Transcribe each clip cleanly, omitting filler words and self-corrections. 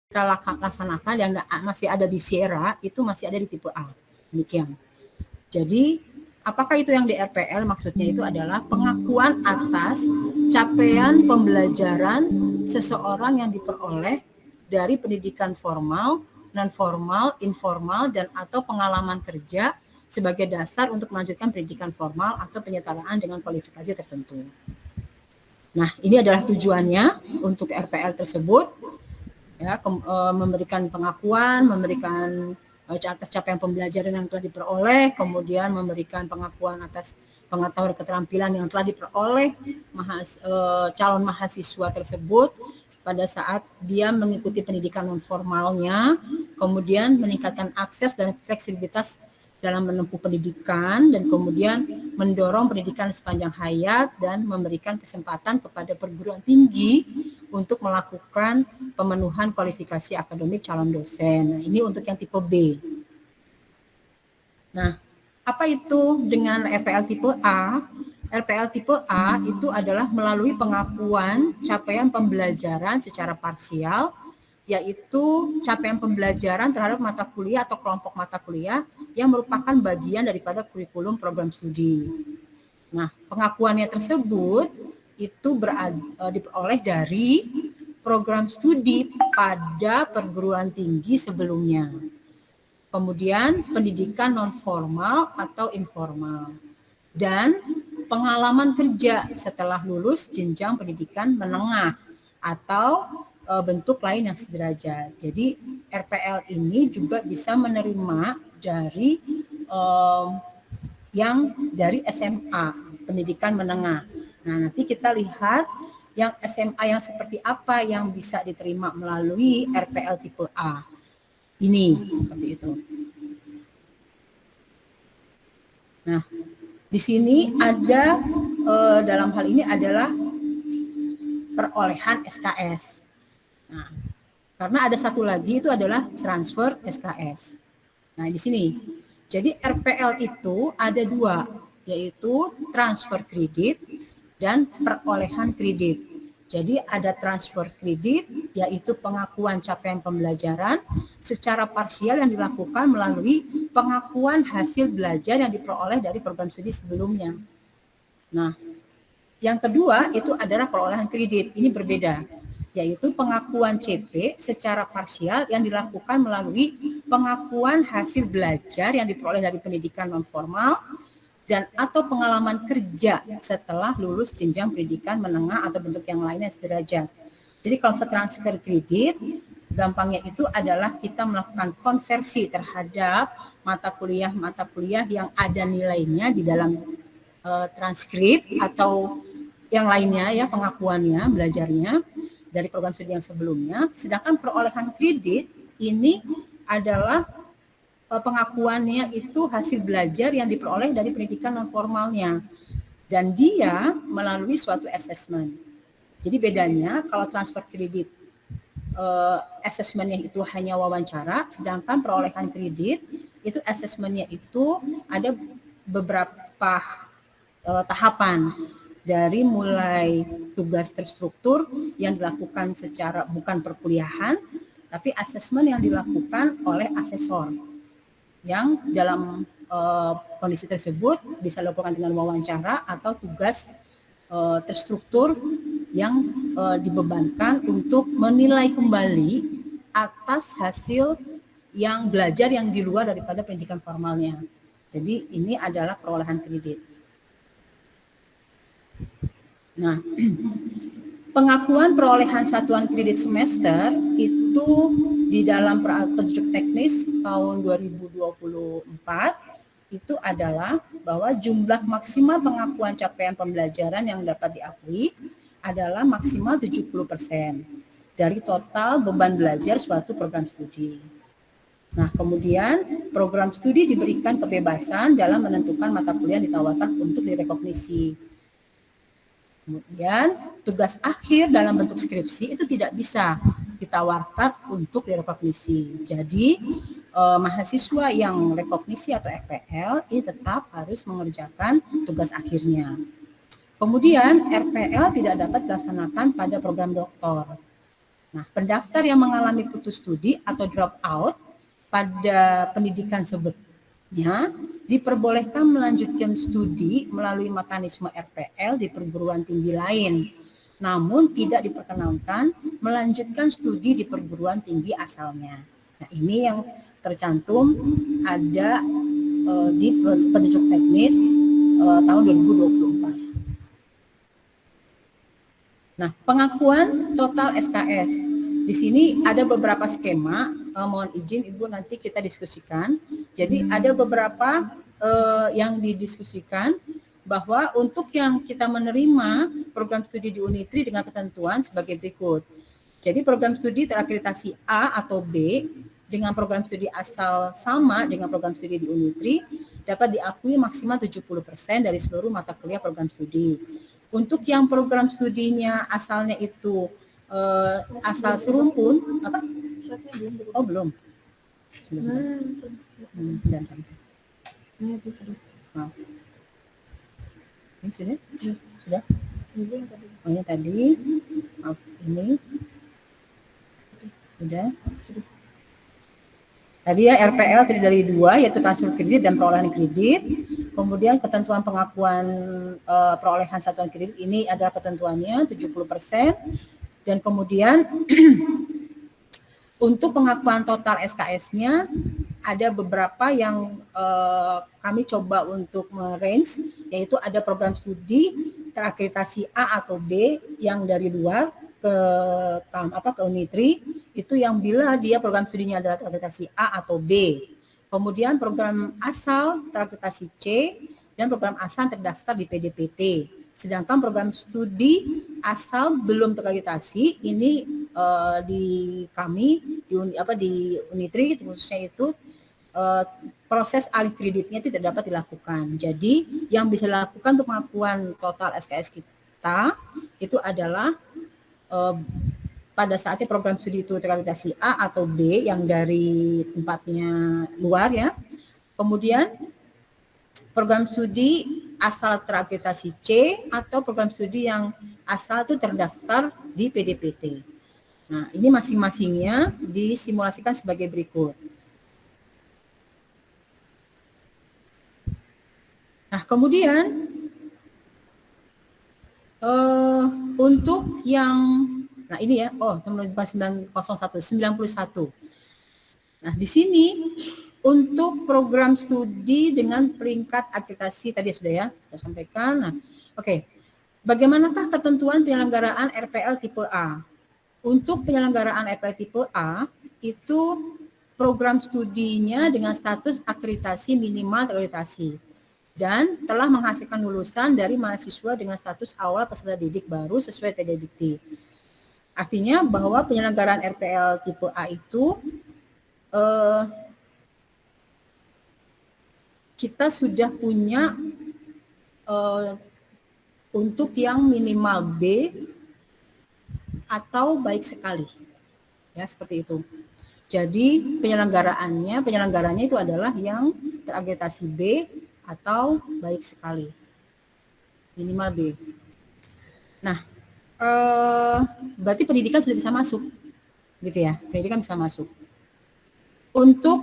kita laksanakan yang masih ada di Sierra itu masih ada di tipe A. Demikian. Jadi apakah itu yang di RPL? Maksudnya itu adalah pengakuan atas capaian pembelajaran seseorang yang diperoleh dari pendidikan formal, non formal, informal, dan atau pengalaman kerja sebagai dasar untuk melanjutkan pendidikan formal atau penyetaraan dengan kualifikasi tertentu. Nah, ini adalah tujuannya untuk RPL tersebut, ya, memberikan pengakuan, memberikan atas capaian pembelajaran yang telah diperoleh, kemudian memberikan pengakuan atas pengetahuan keterampilan yang telah diperoleh calon mahasiswa tersebut pada saat dia mengikuti pendidikan non formalnya, kemudian meningkatkan akses dan fleksibilitas dalam menempuh pendidikan, dan kemudian mendorong pendidikan sepanjang hayat dan memberikan kesempatan kepada perguruan tinggi untuk melakukan pemenuhan kualifikasi akademik calon dosen. Nah, ini untuk yang tipe B. Nah, apa itu dengan RPL tipe A? RPL tipe A itu adalah melalui pengakuan capaian pembelajaran secara parsial, yaitu capaian pembelajaran terhadap mata kuliah atau kelompok mata kuliah yang merupakan bagian daripada kurikulum program studi. Nah, pengakuannya tersebut itu diperoleh dari program studi pada perguruan tinggi sebelumnya. Kemudian pendidikan non formal atau informal. Dan pengalaman kerja setelah lulus jenjang pendidikan menengah atau bentuk lain yang sederajat. Jadi RPL ini juga bisa menerima dari yang dari SMA, pendidikan menengah. Nah, nanti kita lihat yang SMA yang seperti apa yang bisa diterima melalui RPL tipe A. Ini seperti itu. Nah, di sini ada dalam hal ini adalah perolehan SKS. Nah, karena ada satu lagi itu adalah transfer SKS. Nah, di sini. Jadi RPL itu ada dua, yaitu transfer kredit dan perolehan kredit. Jadi ada transfer kredit, yaitu pengakuan capaian pembelajaran secara parsial yang dilakukan melalui pengakuan hasil belajar yang diperoleh dari program studi sebelumnya. Nah, yang kedua itu adalah perolehan kredit. Ini berbeda, yaitu pengakuan CP secara parsial yang dilakukan melalui pengakuan hasil belajar yang diperoleh dari pendidikan non formal dan atau pengalaman kerja setelah lulus jenjang pendidikan menengah atau bentuk yang lainnya sederajat. Jadi kalau transfer kredit, gampangnya itu adalah kita melakukan konversi terhadap mata kuliah yang ada nilainya di dalam transkrip atau yang lainnya, ya, pengakuannya, belajarnya dari program studi yang sebelumnya. Sedangkan perolehan kredit ini adalah pengakuannya itu hasil belajar yang diperoleh dari pendidikan non formalnya, dan dia melalui suatu assessment. Jadi bedanya kalau transfer kredit assessmentnya itu hanya wawancara, sedangkan perolehan kredit itu assessmentnya itu ada beberapa tahapan, dari mulai tugas terstruktur yang dilakukan secara bukan perkuliahan, tapi asesmen yang dilakukan oleh asesor yang dalam kondisi tersebut bisa dilakukan dengan wawancara atau tugas terstruktur yang dibebankan untuk menilai kembali atas hasil yang belajar yang di luar daripada pendidikan formalnya. Jadi ini adalah perolehan kredit. Nah, pengakuan perolehan satuan kredit semester itu di dalam petunjuk teknis tahun 2024 itu adalah bahwa jumlah maksimal pengakuan capaian pembelajaran yang dapat diakui adalah maksimal 70% dari total beban belajar suatu program studi. Nah, kemudian program studi diberikan kebebasan dalam menentukan mata kuliah yang ditawarkan untuk direkognisi. Kemudian tugas akhir dalam bentuk skripsi itu tidak bisa ditawarkan untuk direkognisi. Jadi mahasiswa yang rekognisi atau RPL ini tetap harus mengerjakan tugas akhirnya. Kemudian RPL tidak dapat dilaksanakan pada program doktor. Nah, pendaftar yang mengalami putus studi atau drop out pada pendidikan sebelumnya diperbolehkan melanjutkan studi melalui mekanisme RPL di perguruan tinggi lain, namun tidak diperkenankan melanjutkan studi di perguruan tinggi asalnya. Nah, ini yang tercantum ada di petunjuk teknis tahun 2024. Nah, pengakuan total SKS. Di sini ada beberapa skema, mohon izin Ibu nanti kita diskusikan. Jadi ada beberapa yang didiskusikan bahwa untuk yang kita menerima program studi di Unitri dengan ketentuan sebagai berikut. Jadi program studi terakreditasi A atau B dengan program studi asal sama dengan program studi di Unitri dapat diakui maksimal 70% dari seluruh mata kuliah program studi. Untuk yang program studinya asalnya itu asal serumpun, apa? Oh belum. Ini sudah? Sudah? Oh ini tadi. Ini. Sudah. Tadi ya RPL terdiri dari 2, yaitu transfer kredit dan perolehan kredit. Kemudian ketentuan pengakuan perolehan satuan kredit ini adalah ketentuannya 70%. Dan kemudian untuk pengakuan total SKS-nya ada beberapa yang kami coba untuk merange, yaitu ada program studi terakreditasi A atau B yang dari luar ke Unitri, itu yang bila dia program studinya adalah terakreditasi A atau B. Kemudian program asal terakreditasi C dan program asal terdaftar di PDPT. Sedangkan program studi asal belum terakreditasi ini di kami di Unitri khususnya itu proses alih kreditnya tidak dapat dilakukan. Jadi yang bisa dilakukan untuk pengakuan total SKS kita itu adalah pada saatnya program studi itu terakreditasi A atau B yang dari tempatnya luar ya. Kemudian program studi asal terakreditasi C atau program studi yang asal itu terdaftar di PDPT. Nah, ini masing-masingnya disimulasikan sebagai berikut. Nah, kemudian untuk yang nah ini ya, 91. Nah, di sini untuk program studi dengan peringkat akreditasi tadi sudah ya, saya sampaikan. Nah, oke. Bagaimanakah ketentuan penyelenggaraan RPL tipe A? Untuk penyelenggaraan RPL tipe A, itu program studinya dengan status akreditasi minimal terakreditasi dan telah menghasilkan lulusan dari mahasiswa dengan status awal peserta didik baru sesuai PDDikti. Artinya bahwa penyelenggaraan RPL tipe A itu kita sudah punya untuk yang minimal B atau baik sekali. Ya, seperti itu. Jadi penyelenggaranya itu adalah yang terakreditasi B atau baik sekali. Minimal B. Nah, berarti pendidikan sudah bisa masuk, gitu ya. Pendidikan bisa masuk. Untuk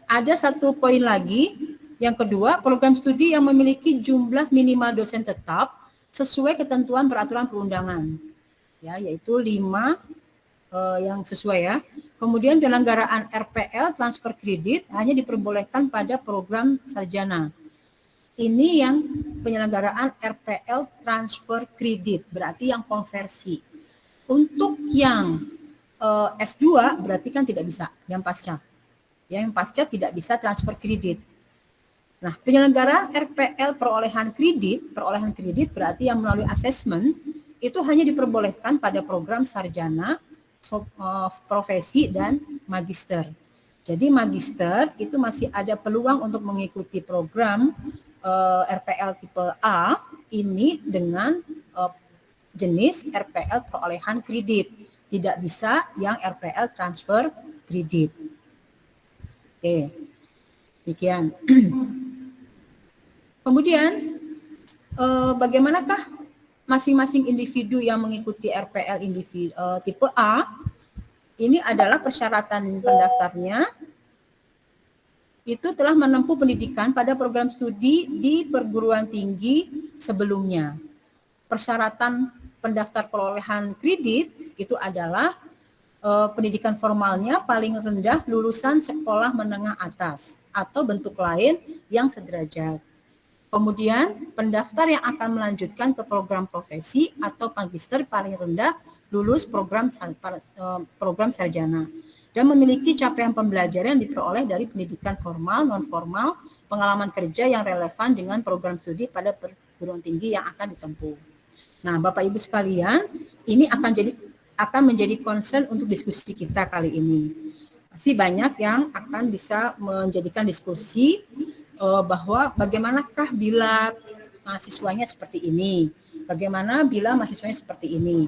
ada satu poin lagi, yang kedua, program studi yang memiliki jumlah minimal dosen tetap sesuai ketentuan peraturan perundangan, ya, yaitu 5 yang sesuai ya. Kemudian penyelenggaraan RPL transfer kredit hanya diperbolehkan pada program sarjana. Ini yang penyelenggaraan RPL transfer kredit, berarti yang konversi. Untuk yang S2 berarti kan tidak bisa, yang pasca. Yang pasca tidak bisa transfer kredit. Nah, penyelenggaraan RPL perolehan kredit berarti yang melalui asesmen itu hanya diperbolehkan pada program sarjana, profesi, dan magister. Jadi magister itu masih ada peluang untuk mengikuti program RPL tipe A ini dengan jenis RPL perolehan kredit. Tidak bisa yang RPL transfer kredit. Oke, demikian. Kemudian, bagaimanakah masing-masing individu yang mengikuti RPL tipe A ini adalah persyaratan pendaftarnya, itu telah menempuh pendidikan pada program studi di perguruan tinggi sebelumnya. Persyaratan pendaftar perolehan kredit itu adalah pendidikan formalnya paling rendah lulusan sekolah menengah atas atau bentuk lain yang sederajat. Kemudian pendaftar yang akan melanjutkan ke program profesi atau magister paling rendah lulus program sarjana dan memiliki capaian pembelajaran yang diperoleh dari pendidikan formal, non formal, pengalaman kerja yang relevan dengan program studi pada perguruan tinggi yang akan ditempuh. Nah, Bapak Ibu sekalian, ini akan menjadi concern untuk diskusi kita kali ini. Pasti banyak yang akan bisa menjadikan diskusi bahwa bagaimanakah bila mahasiswanya seperti ini, bagaimana bila mahasiswanya seperti ini.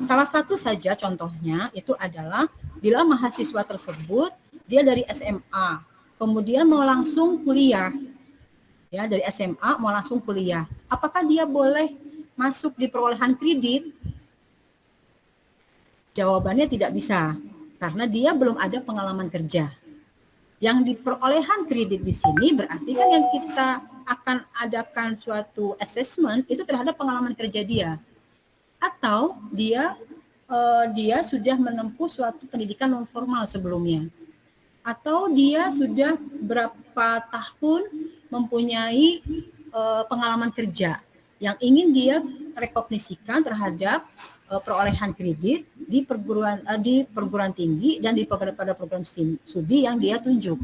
Salah satu saja contohnya itu adalah bila mahasiswa tersebut dia dari SMA, kemudian mau langsung kuliah, ya dari SMA mau langsung kuliah, apakah dia boleh masuk di perolehan kredit? Jawabannya tidak bisa, karena dia belum ada pengalaman kerja. Yang di perolehan kredit di sini berarti kan yang kita akan adakan suatu assessment itu terhadap pengalaman kerja dia. Atau dia sudah menempuh suatu pendidikan non formal sebelumnya. Atau dia sudah berapa tahun mempunyai pengalaman kerja yang ingin dia rekognisikan terhadap perolehan kredit di perguruan tinggi dan pada program studi yang dia tunjuk.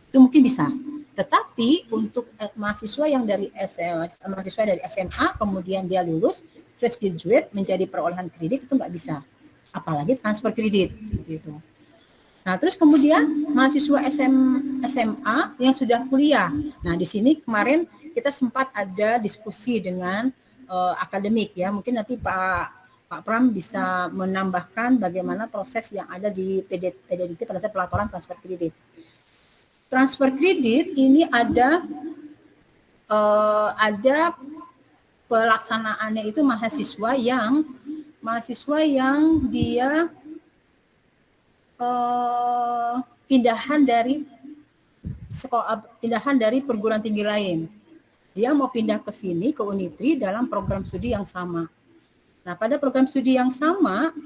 Itu mungkin bisa. Tetapi untuk mahasiswa yang dari SMA kemudian dia lulus fresh graduate menjadi perolehan kredit itu nggak bisa. Apalagi transfer kredit seperti itu. Nah, terus kemudian mahasiswa SMA yang sudah kuliah. Nah, di sini kemarin kita sempat ada diskusi dengan akademik ya. Mungkin nanti Pak Pram bisa menambahkan bagaimana proses yang ada di PDDT pada saat pelaporan transfer kredit. Transfer kredit ini ada pelaksanaannya itu mahasiswa yang dia pindahan dari perguruan tinggi lain. Dia mau pindah ke sini ke Unitri dalam program studi yang sama. Nah, pada program studi yang sama,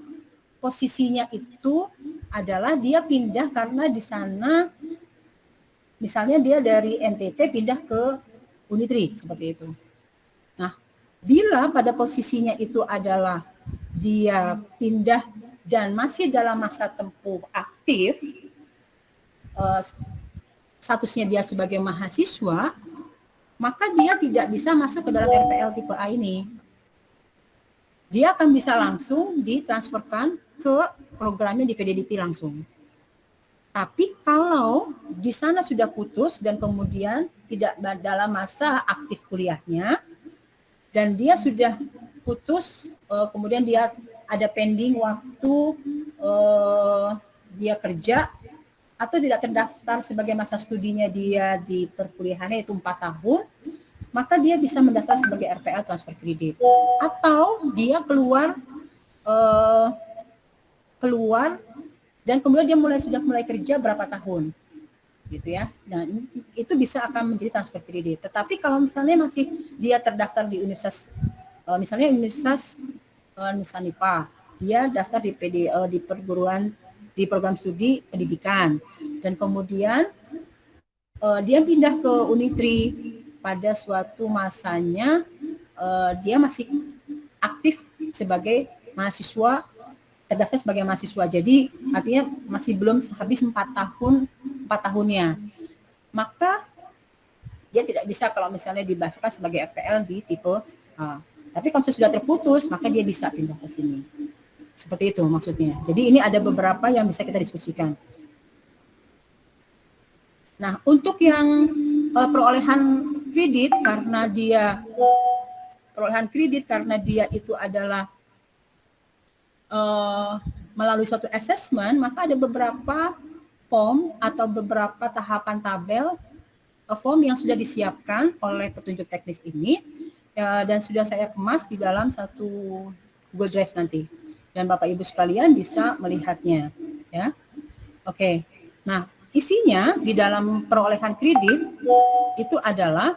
posisinya itu adalah dia pindah karena di sana, misalnya dia dari NTT pindah ke Unitri, seperti itu. Nah, bila pada posisinya itu adalah dia pindah dan masih dalam masa tempuh aktif, statusnya dia sebagai mahasiswa, maka dia tidak bisa masuk ke dalam RPL tipe A ini. Dia akan bisa langsung ditransferkan ke programnya di PDDT langsung. Tapi kalau di sana sudah putus dan kemudian tidak dalam masa aktif kuliahnya, dan dia sudah putus, kemudian dia ada pending waktu dia kerja, atau tidak terdaftar sebagai masa studinya dia di perkuliahannya itu 4 tahun, maka dia bisa mendaftar sebagai RPL transfer kredit. Atau dia keluar dan kemudian dia sudah mulai kerja berapa tahun, gitu ya. Nah, itu bisa akan menjadi transfer kredit. Tetapi kalau misalnya masih dia terdaftar di universitas, misalnya Universitas Nusa dia daftar di di program studi pendidikan, dan kemudian dia pindah ke Unitri pada suatu masanya, dia masih aktif sebagai mahasiswa, terdaftar sebagai mahasiswa. Jadi artinya masih belum habis 4 tahunnya. Maka dia tidak bisa kalau misalnya didaftarkan sebagai FPL di tipe A. Tapi kalau sudah terputus, maka dia bisa pindah ke sini. Seperti itu maksudnya. Jadi ini ada beberapa yang bisa kita diskusikan. Nah, untuk yang perolehan kredit karena dia itu adalah melalui suatu assessment, maka ada beberapa form atau beberapa tahapan tabel form yang sudah disiapkan oleh petunjuk teknis ini, dan sudah saya kemas di dalam satu Google Drive nanti, dan Bapak Ibu sekalian bisa melihatnya. ya. Oke. Nah, isinya di dalam perolehan kredit itu adalah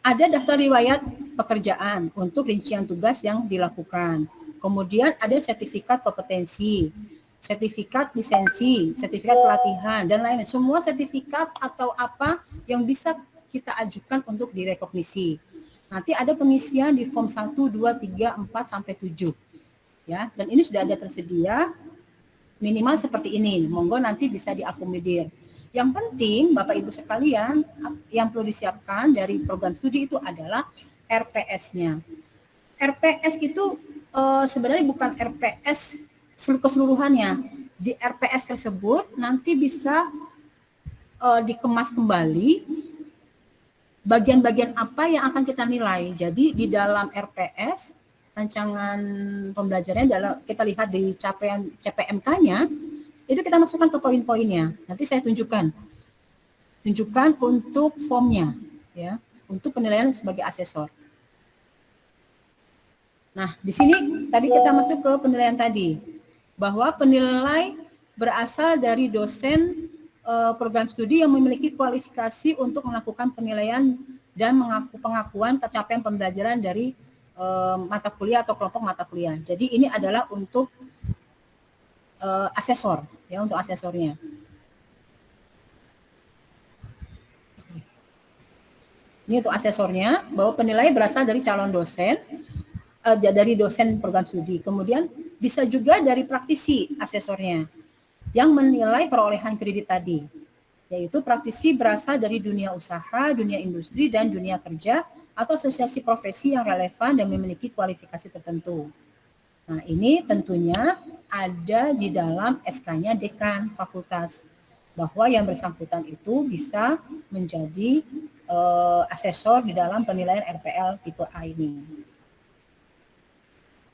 ada daftar riwayat pekerjaan untuk rincian tugas yang dilakukan. Kemudian ada sertifikat kompetensi, sertifikat lisensi, sertifikat pelatihan, dan lain-lain. Semua sertifikat atau apa yang bisa kita ajukan untuk direkognisi. Nanti ada pengisian di form 1, 2, 3, 4, sampai 7. Ya, dan ini sudah ada tersedia, minimal seperti ini. Monggo nanti bisa diakomodir. Yang penting, Bapak Ibu sekalian, yang perlu disiapkan dari program studi itu adalah RPS-nya. RPS itu sebenarnya bukan RPS keseluruhannya. Di RPS tersebut nanti bisa dikemas kembali bagian-bagian apa yang akan kita nilai. Jadi di dalam RPS, rancangan pembelajarannya adalah kita lihat di capaian CPMK-nya, itu kita masukkan ke poin-poinnya. Nanti saya tunjukkan untuk formnya, ya, untuk penilaian sebagai asesor. Nah, di sini tadi kita masuk ke penilaian tadi, bahwa penilai berasal dari dosen program studi yang memiliki kualifikasi untuk melakukan penilaian dan pengakuan capaian pembelajaran dari mata kuliah atau kelompok mata kuliah. Jadi ini adalah untuk asesor, ya, untuk asesornya. Ini untuk asesornya, bahwa penilai berasal dari calon dosen, dari dosen program studi. Kemudian bisa juga dari praktisi asesornya yang menilai perolehan kredit tadi, yaitu praktisi berasal dari dunia usaha, dunia industri, dan dunia kerja, atau asosiasi profesi yang relevan dan memiliki kualifikasi tertentu. Nah, ini tentunya ada di dalam SK-nya dekan fakultas, bahwa yang bersangkutan itu bisa menjadi asesor di dalam penilaian RPL tipe A ini.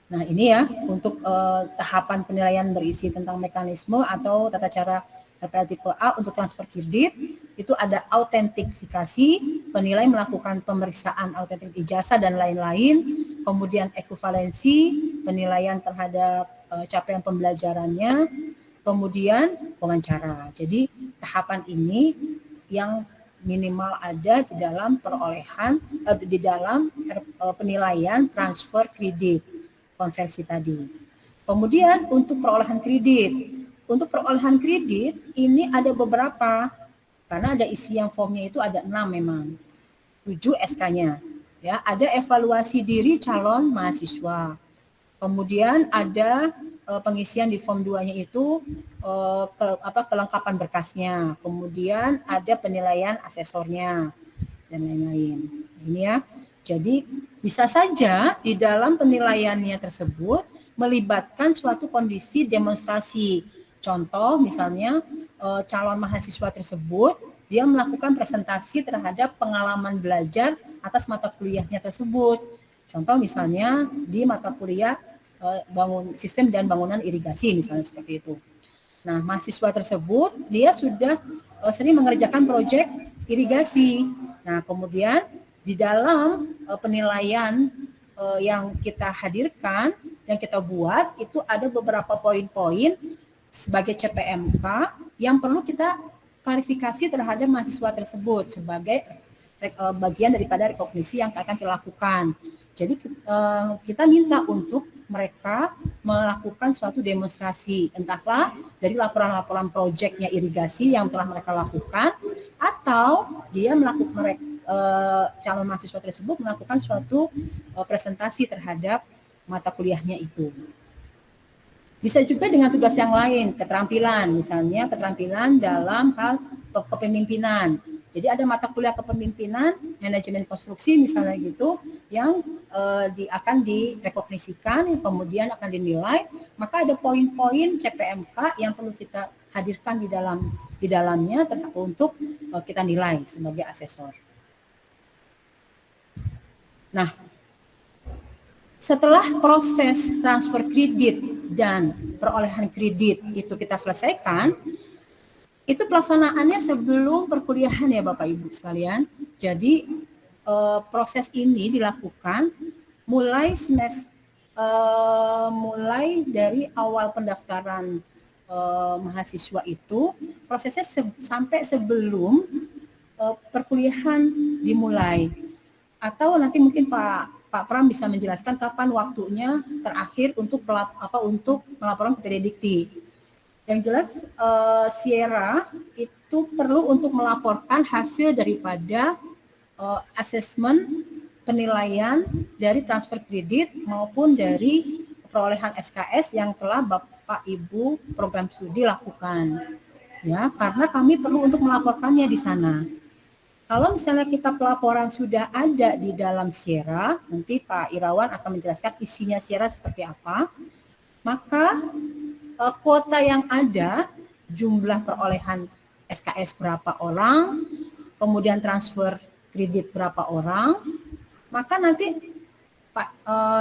Nah, ini ya untuk tahapan penilaian berisi tentang mekanisme atau tata cara RPL tipe A untuk transfer kredit. Itu ada autentifikasi, penilai melakukan pemeriksaan autentik ijazah dan lain-lain, kemudian ekuivalensi, penilaian terhadap capaian pembelajarannya, kemudian wawancara. Jadi tahapan ini yang minimal ada di dalam perolehan, di dalam penilaian transfer kredit konversi tadi. Kemudian untuk perolehan kredit ini ada beberapa, karena ada isi yang formnya itu ada 6 memang, 7 SK-nya. Ya, ada evaluasi diri calon mahasiswa. Kemudian ada pengisian di form 2-nya itu kelengkapan berkasnya. Kemudian ada penilaian asesornya dan lain-lain. Ini ya. Jadi bisa saja di dalam penilaiannya tersebut melibatkan suatu kondisi demonstrasi. Contoh misalnya calon mahasiswa tersebut dia melakukan presentasi terhadap pengalaman belajar atas mata kuliahnya tersebut. Contoh misalnya di mata kuliah sistem dan bangunan irigasi misalnya seperti itu. Nah, mahasiswa tersebut dia sudah sering mengerjakan proyek irigasi. Nah, kemudian di dalam penilaian yang kita hadirkan, yang kita buat, itu ada beberapa poin-poin sebagai CPMK yang perlu kita klarifikasi terhadap mahasiswa tersebut sebagai bagian daripada rekognisi yang akan dilakukan. Jadi kita minta untuk mereka melakukan suatu demonstrasi, entahlah dari laporan-laporan proyeknya irigasi yang telah mereka lakukan, atau dia melakukan calon mahasiswa tersebut melakukan suatu presentasi terhadap mata kuliahnya itu. Bisa juga dengan tugas yang lain, keterampilan, misalnya keterampilan dalam hal kepemimpinan. Jadi ada mata kuliah kepemimpinan, manajemen konstruksi misalnya gitu, yang akan direkognisikan, yang kemudian akan dinilai. Maka ada poin-poin CPMK yang perlu kita hadirkan di dalamnya untuk kita nilai sebagai asesor. Nah, setelah proses transfer kredit dan perolehan kredit itu kita selesaikan, itu pelaksanaannya sebelum perkuliahan ya Bapak Ibu sekalian. Jadi proses ini dilakukan mulai mulai dari awal pendaftaran mahasiswa itu prosesnya sampai sebelum perkuliahan dimulai. Atau nanti mungkin Pak Pram bisa menjelaskan kapan waktunya terakhir untuk melaporan ke Dikti. Yang jelas Sierra itu perlu untuk melaporkan hasil daripada asesmen penilaian dari transfer kredit maupun dari perolehan SKS yang telah Bapak Ibu program studi lakukan. Ya, karena kami perlu untuk melaporkannya di sana. Kalau misalnya kita pelaporan sudah ada di dalam Sierra, nanti Pak Irawan akan menjelaskan isinya Sierra seperti apa, maka kuota yang ada, jumlah perolehan SKS berapa orang, kemudian transfer kredit berapa orang, maka nanti Pak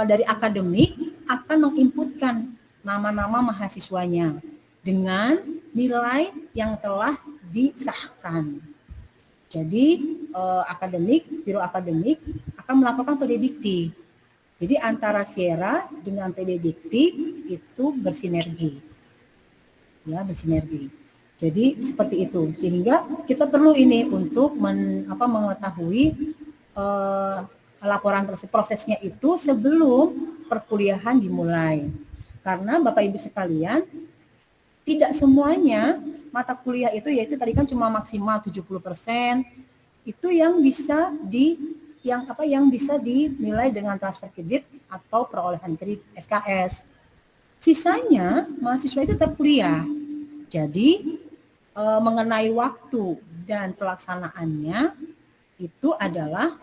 dari akademik akan menginputkan nama-nama mahasiswanya dengan nilai yang telah disahkan. Jadi biro akademik akan melaporkan PD Dikti. Jadi antara Sierra dengan PD Dikti itu bersinergi. Ya, bersinergi. Jadi seperti itu. Sehingga kita perlu ini untuk mengetahui laporan prosesnya itu sebelum perkuliahan dimulai. Karena Bapak Ibu sekalian, tidak semuanya mata kuliah itu yaitu tadi kan cuma maksimal 70%, itu yang bisa dinilai dengan transfer kredit atau perolehan kredit SKS. Sisanya mahasiswa itu tetap kuliah. Jadi mengenai waktu dan pelaksanaannya itu adalah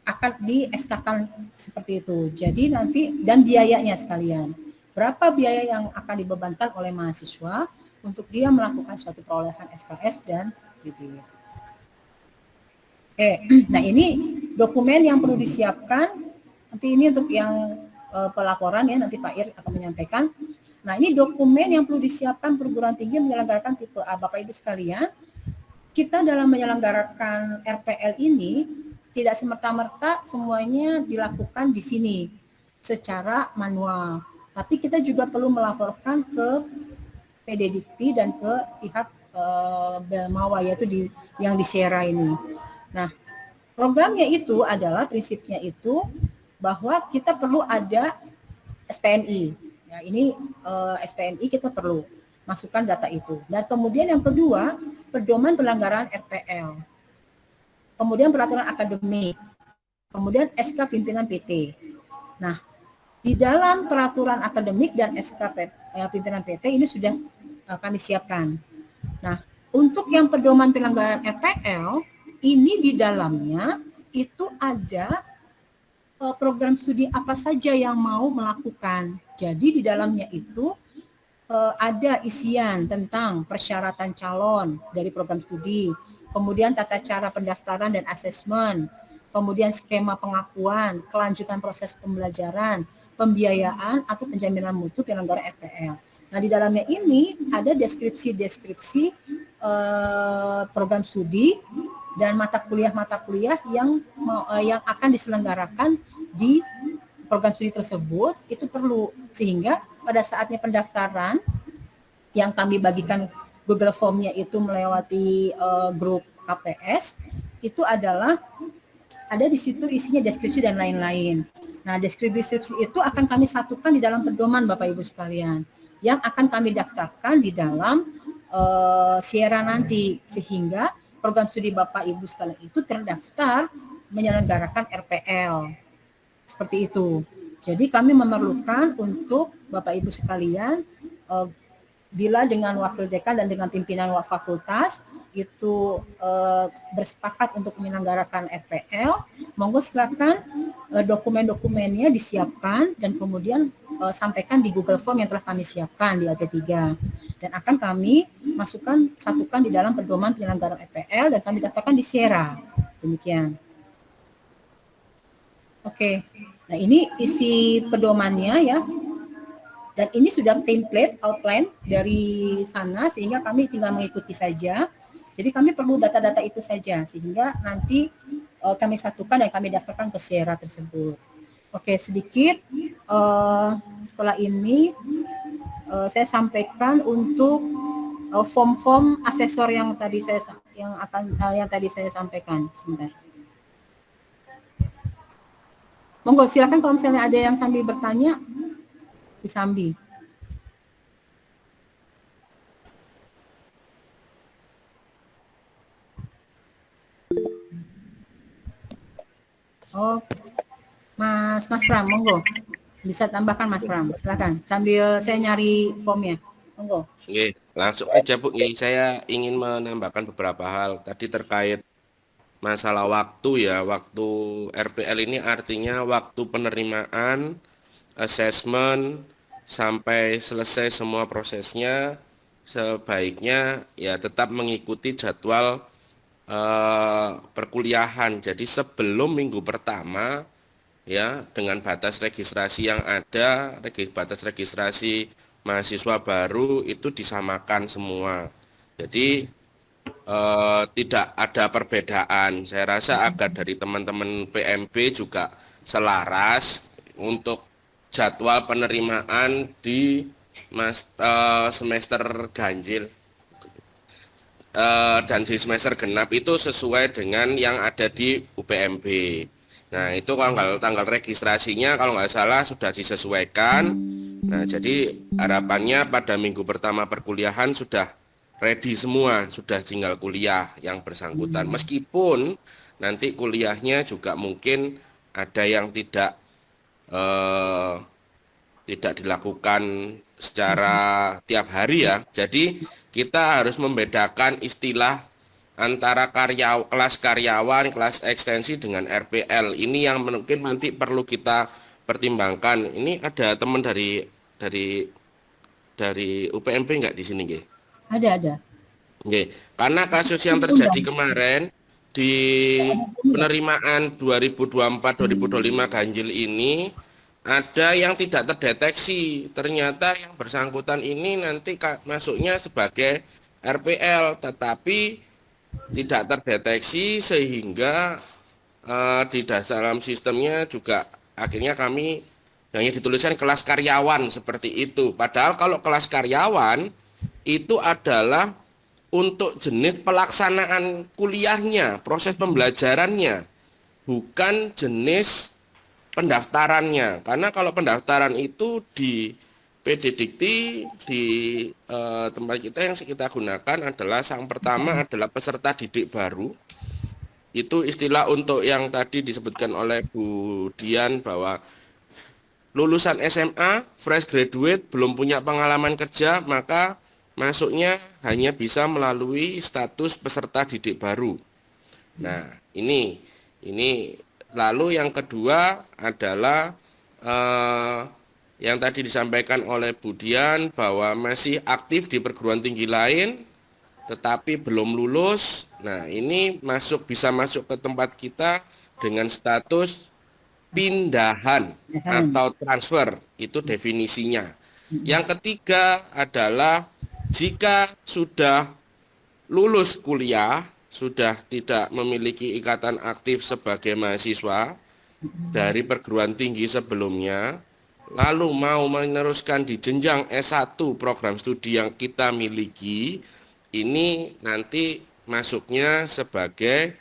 akan di SK-kan seperti itu. Jadi nanti dan biayanya sekalian. Berapa biaya yang akan dibebankan oleh mahasiswa untuk dia melakukan suatu perolehan SKS dan gitu. Nah ini dokumen yang perlu disiapkan. Nanti ini untuk yang pelaporan ya, nanti Pak Ir akan menyampaikan. Nah ini dokumen yang perlu disiapkan perguruan tinggi menyelenggarakan tipe A. Bapak Ibu sekalian, kita dalam menyelenggarakan RPL ini tidak semerta-merta semuanya dilakukan di sini secara manual. Tapi kita juga perlu melaporkan ke PD Dikti dan ke pihak Belmawa, yaitu yang di Sierra ini. Nah, programnya itu adalah prinsipnya itu bahwa kita perlu ada SPNI. Ya, ini SPNI kita perlu masukkan data itu. Dan kemudian yang kedua, pedoman pelanggaran RPL. Kemudian peraturan akademik, kemudian SK pimpinan PT. Nah, di dalam peraturan akademik dan SK pimpinan PT ini sudah kami siapkan. Nah, untuk yang pedoman pelanggaran RPL, ini di dalamnya itu ada program studi apa saja yang mau melakukan. Jadi di dalamnya itu ada isian tentang persyaratan calon dari program studi, kemudian tata cara pendaftaran dan asesmen, kemudian skema pengakuan, kelanjutan proses pembelajaran, pembiayaan atau penjaminan mutu penyelenggara RPL. Nah, di dalamnya ini ada deskripsi program studi dan mata kuliah yang akan diselenggarakan di program studi tersebut itu perlu, sehingga pada saatnya pendaftaran yang kami bagikan Google Form-nya itu melewati grup KPS, itu adalah ada di situ isinya deskripsi dan lain-lain. Nah, deskripsi itu akan kami satukan di dalam pedoman Bapak Ibu sekalian yang akan kami daftarkan di dalam Sierra nanti, sehingga program studi Bapak Ibu sekalian itu terdaftar menyelenggarakan RPL. Seperti itu. Jadi kami memerlukan untuk Bapak Ibu sekalian, bila dengan wakil dekan dan dengan pimpinan fakultas itu bersepakat untuk menyelenggarakan RPL, monggo silakan dokumen-dokumennya disiapkan dan kemudian sampaikan di Google Form yang telah kami siapkan di AT3. Dan akan kami satukan di dalam pedoman penyelenggaraan RPL dan kami daftarkan di Sierra. Demikian. Oke, nah ini isi pedomannya ya. Dan ini sudah template outline dari sana sehingga kami tinggal mengikuti saja. Jadi kami perlu data-data itu saja sehingga nanti kami satukan dan kami daftarkan ke Sierra tersebut. Oke, sedikit setelah ini saya sampaikan untuk form-form asesor yang tadi saya sampaikan. Sebentar. Monggo silakan kalau misalnya ada yang sambil bertanya, disambi. Oh, Mas Pram, monggo. Bisa tambahkan Mas Pram, silakan. Sambil saya nyari formnya, monggo. Oke, langsung aja Bu. Saya ingin menambahkan beberapa hal tadi terkait masalah waktu ya. Waktu RPL ini artinya waktu penerimaan, assessment, sampai selesai semua prosesnya sebaiknya ya tetap mengikuti jadwal perkuliahan. Jadi sebelum minggu pertama ya dengan batas registrasi yang ada, batas registrasi mahasiswa baru itu disamakan semua. Jadi tidak ada perbedaan. Saya rasa agar dari teman-teman PMB juga selaras untuk jadwal penerimaan di semester ganjil dan di semester genap itu sesuai dengan yang ada di UPMB. Nah, itu tanggal registrasinya kalau nggak salah sudah disesuaikan. Nah, jadi harapannya pada minggu pertama perkuliahan sudah ready semua, sudah tinggal kuliah yang bersangkutan. Meskipun nanti kuliahnya juga mungkin ada yang eh, tidak dilakukan secara tiap hari ya. Jadi kita harus membedakan istilah antara kelas karyawan, kelas ekstensi dengan RPL. Ini yang mungkin nanti perlu kita pertimbangkan. Ini ada teman dari UPMB nggak di sini, nggih? Ada. Nggih. Karena kasus yang terjadi kemarin di penerimaan 2024-2025 ganjil ini ada yang tidak terdeteksi. Ternyata yang bersangkutan ini nanti masuknya sebagai RPL, tetapi tidak terdeteksi sehingga di dalam sistemnya juga akhirnya kami hanya dituliskan kelas karyawan seperti itu. Padahal kalau kelas karyawan itu adalah untuk jenis pelaksanaan kuliahnya, proses pembelajarannya, bukan jenis pendaftarannya. Karena kalau pendaftaran itu di PD Dikti di tempat kita yang kita gunakan adalah yang pertama adalah peserta didik baru. Itu istilah untuk yang tadi disebutkan oleh Bu Dian bahwa lulusan SMA, fresh graduate, belum punya pengalaman kerja, maka masuknya hanya bisa melalui status peserta didik baru. Nah, ini lalu yang kedua adalah yang tadi disampaikan oleh Bu Dian bahwa masih aktif di perguruan tinggi lain tetapi belum lulus. Nah, ini bisa masuk ke tempat kita dengan status pindahan atau transfer, itu definisinya. Yang ketiga adalah jika sudah lulus kuliah, sudah tidak memiliki ikatan aktif sebagai mahasiswa dari perguruan tinggi sebelumnya, lalu mau meneruskan di jenjang S1 program studi yang kita miliki, ini nanti masuknya sebagai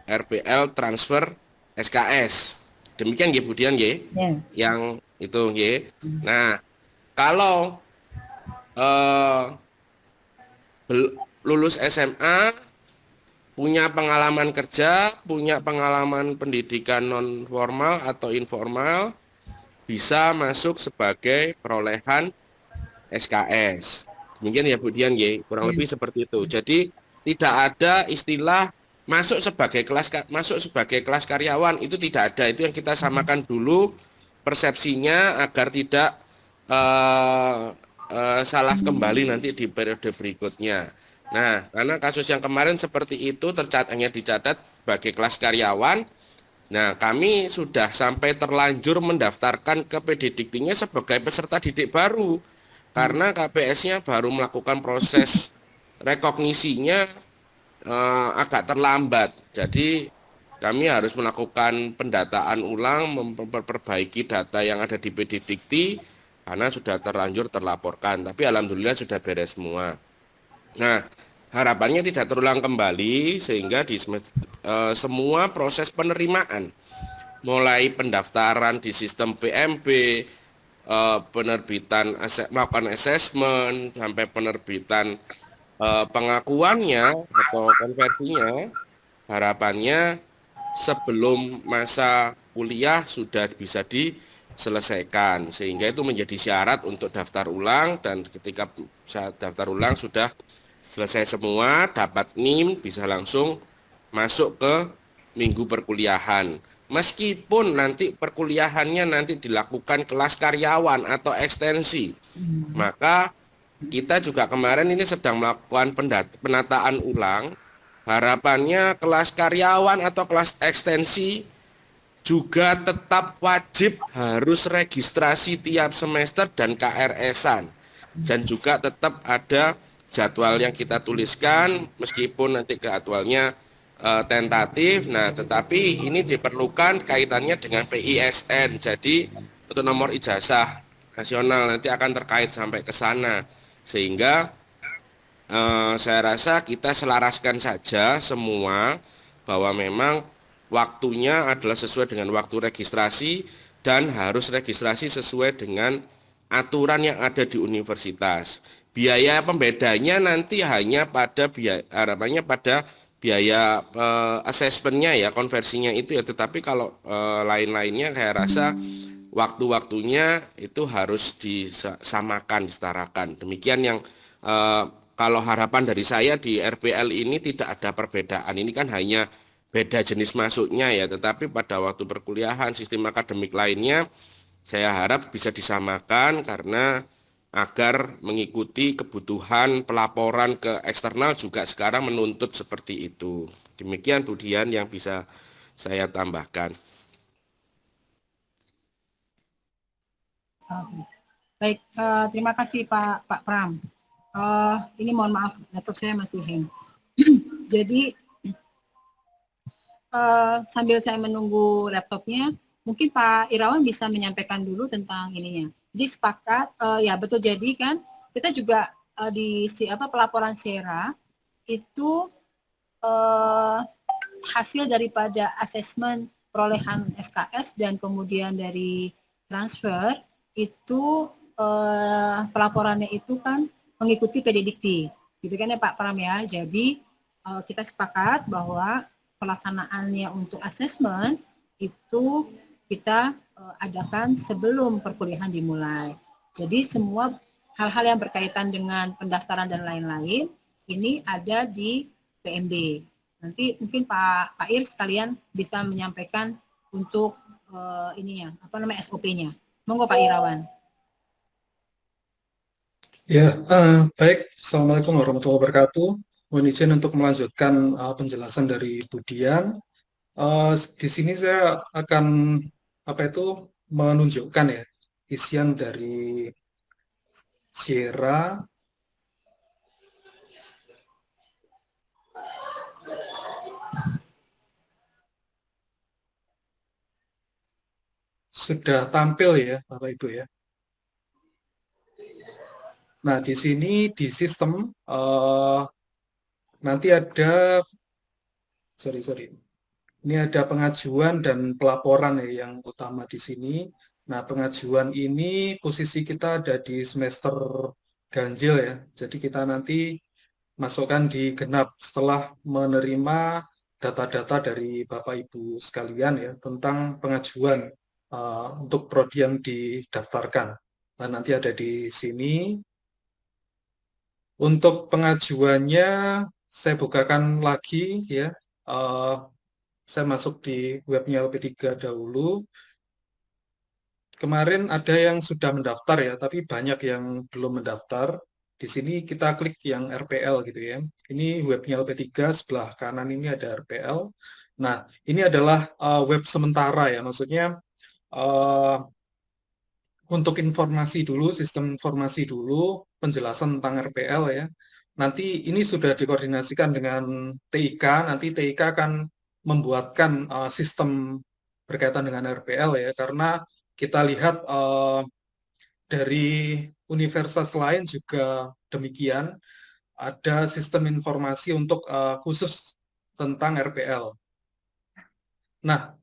RPL transfer SKS. Demikian nggih Bu Dian nggih. Ya. Yang itu nggih. Nah, kalau lulus SMA, punya pengalaman kerja, punya pengalaman pendidikan non formal atau informal, bisa masuk sebagai perolehan SKS. Demikian ya Bu Dian nggih, kurang lebih seperti itu. Jadi tidak ada istilah masuk sebagai kelas karyawan, itu tidak ada. Itu yang kita samakan dulu persepsinya agar tidak salah kembali nanti di periode berikutnya. Nah, karena kasus yang kemarin seperti itu hanya dicatat sebagai kelas karyawan. Nah, kami sudah sampai terlanjur mendaftarkan ke PD Diktinya sebagai peserta didik baru. Karena KPS-nya baru melakukan proses rekognisinya agak terlambat. Jadi kami harus melakukan pendataan ulang, memperbaiki data yang ada di PD Dikti karena sudah terlanjur terlaporkan. Tapi alhamdulillah sudah beres semua. Nah, harapannya tidak terulang kembali sehingga di semua proses penerimaan, mulai pendaftaran di sistem PMB, penerbitan melakukan asesmen sampai penerbitan pengakuannya atau konversinya, harapannya sebelum masa kuliah sudah bisa diselesaikan sehingga itu menjadi syarat untuk daftar ulang, dan ketika daftar ulang sudah selesai semua dapat NIM bisa langsung masuk ke minggu perkuliahan, meskipun nanti perkuliahannya nanti dilakukan kelas karyawan atau ekstensi. Maka kita juga kemarin ini sedang melakukan penataan ulang. Harapannya kelas karyawan atau kelas ekstensi juga tetap wajib harus registrasi tiap semester dan KRS-an. Dan juga tetap ada jadwal yang kita tuliskan meskipun nanti jadwalnya tentatif. Nah, tetapi ini diperlukan kaitannya dengan PISN. Jadi untuk nomor ijazah nasional nanti akan terkait sampai ke sana. Sehingga saya rasa kita selaraskan saja semua bahwa memang waktunya adalah sesuai dengan waktu registrasi dan harus registrasi sesuai dengan aturan yang ada di universitas. Biaya pembedanya nanti hanya pada harapannya pada biaya asesmennya ya, konversinya itu ya, tetapi kalau lain-lainnya saya rasa waktu-waktunya itu harus disamakan, disetarakan. Demikian yang kalau harapan dari saya di RPL ini tidak ada perbedaan. Ini kan hanya beda jenis masuknya ya, tetapi pada waktu perkuliahan sistem akademik lainnya saya harap bisa disamakan karena agar mengikuti kebutuhan pelaporan ke eksternal juga sekarang menuntut seperti itu. Demikian Bu Dian yang bisa saya tambahkan. Baik, terima kasih Pak Pram. Ini mohon maaf, laptop saya masih hang. Jadi sambil saya menunggu laptopnya, mungkin Pak Irawan bisa menyampaikan dulu tentang ininya. Jadi sepakat, ya betul, jadi kan kita juga di pelaporan SERA itu hasil daripada asesmen perolehan SKS dan kemudian dari transfer itu pelaporannya itu kan mengikuti PD Dikti, gitu kan ya Pak Pram ya. Jadi kita sepakat bahwa pelaksanaannya untuk asesmen itu kita adakan sebelum perkuliahan dimulai. Jadi semua hal-hal yang berkaitan dengan pendaftaran dan lain-lain ini ada di PMB. Nanti mungkin Pak Ir sekalian bisa menyampaikan untuk ininya, SOP-nya. Monggo Pak Irawan. Ya, baik. Assalamualaikum warahmatullahi wabarakatuh. Mohon izin untuk melanjutkan penjelasan dari Bu Dian. Di sini saya akan menunjukkan ya isian dari SIERA sudah tampil ya Bapak Ibu ya. Nah, di sini di sistem nanti ada ini ada pengajuan dan pelaporan ya yang utama di sini. Nah, pengajuan ini posisi kita ada di semester ganjil ya. Jadi kita nanti masukkan di genap setelah menerima data-data dari Bapak Ibu sekalian ya tentang pengajuan untuk prodi yang didaftarkan. Nah, nanti ada di sini. Untuk pengajuannya saya bukakan lagi ya. Saya masuk di webnya LP3 dahulu. Kemarin ada yang sudah mendaftar ya, tapi banyak yang belum mendaftar. Di sini kita klik yang RPL gitu ya. Ini webnya LP3, sebelah kanan ini ada RPL. Nah, ini adalah web sementara ya, maksudnya untuk informasi dulu, sistem informasi dulu, penjelasan tentang RPL ya. Nanti ini sudah dikoordinasikan dengan TIK, nanti TIK akan membuatkan sistem berkaitan dengan RPL ya, karena kita lihat dari universitas lain juga demikian, ada sistem informasi untuk khusus tentang RPL. Nah,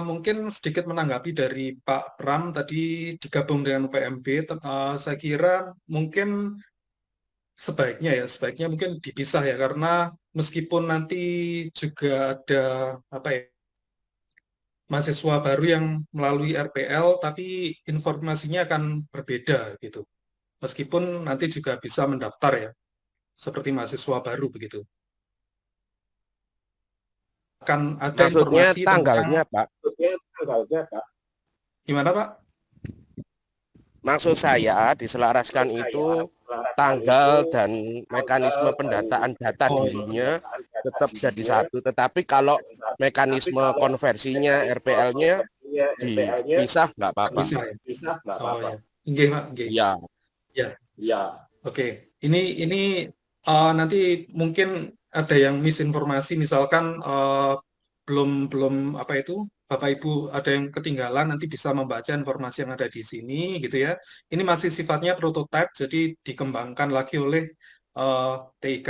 mungkin sedikit menanggapi dari Pak Pram tadi digabung dengan UPMB, saya kira mungkin sebaiknya mungkin dipisah ya, karena meskipun nanti juga ada apa ya, mahasiswa baru yang melalui RPL, tapi informasinya akan berbeda gitu. Meskipun nanti juga bisa mendaftar ya, seperti mahasiswa baru begitu. Akan ada Maksudnya informasi tanggalnya, tentang Pak. gimana Pak? Maksud saya diselaraskan itu tanggal dan mekanisme pendataan data Oh iya. dirinya tetap jadi satu. Tetapi kalau mekanisme konversinya RPL-nya dipisah nggak apa-apa. Bisa ya? Oh ya. Nggih, Pak, nggih. Ya, Ya. Oke. Ini nanti mungkin ada yang misinformasi, misalkan belum belum apa itu, Bapak Ibu ada yang ketinggalan, nanti bisa membaca informasi yang ada di sini gitu ya. Ini masih sifatnya prototipe, jadi dikembangkan lagi oleh TIK.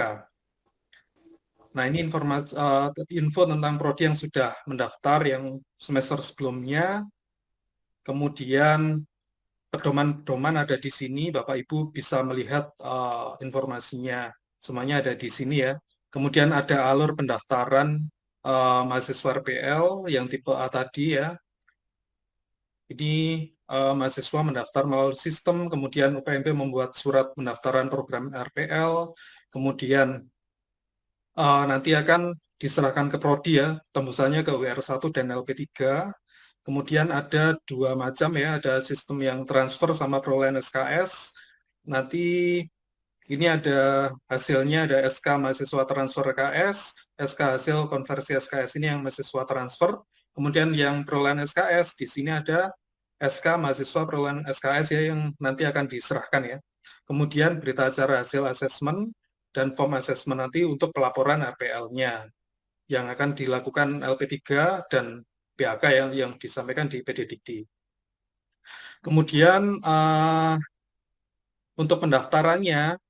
Nah, ini informasi info tentang prodi yang sudah mendaftar yang semester sebelumnya. Kemudian pedoman-pedoman ada di sini, Bapak Ibu bisa melihat informasinya. Semuanya ada di sini ya. Kemudian ada alur pendaftaran mahasiswa RPL yang tipe A tadi ya. Ini mahasiswa mendaftar melalui sistem, kemudian UPMB membuat surat pendaftaran program RPL, kemudian nanti akan diserahkan ke prodi ya, tembusannya ke WR1 dan LP3. Kemudian ada dua macam ya, ada sistem yang transfer sama perolehan SKS. Nanti ini ada hasilnya, ada SK mahasiswa transfer KS, SK hasil konversi SKS ini yang mahasiswa transfer. Kemudian yang perolehan SKS, di sini ada SK mahasiswa perolehan SKS ya yang nanti akan diserahkan ya. Kemudian berita acara hasil asesmen dan form asesmen nanti untuk pelaporan RPL-nya yang akan dilakukan LP3 dan PHK yang disampaikan di PD Dikti. Kemudian untuk pendaftarannya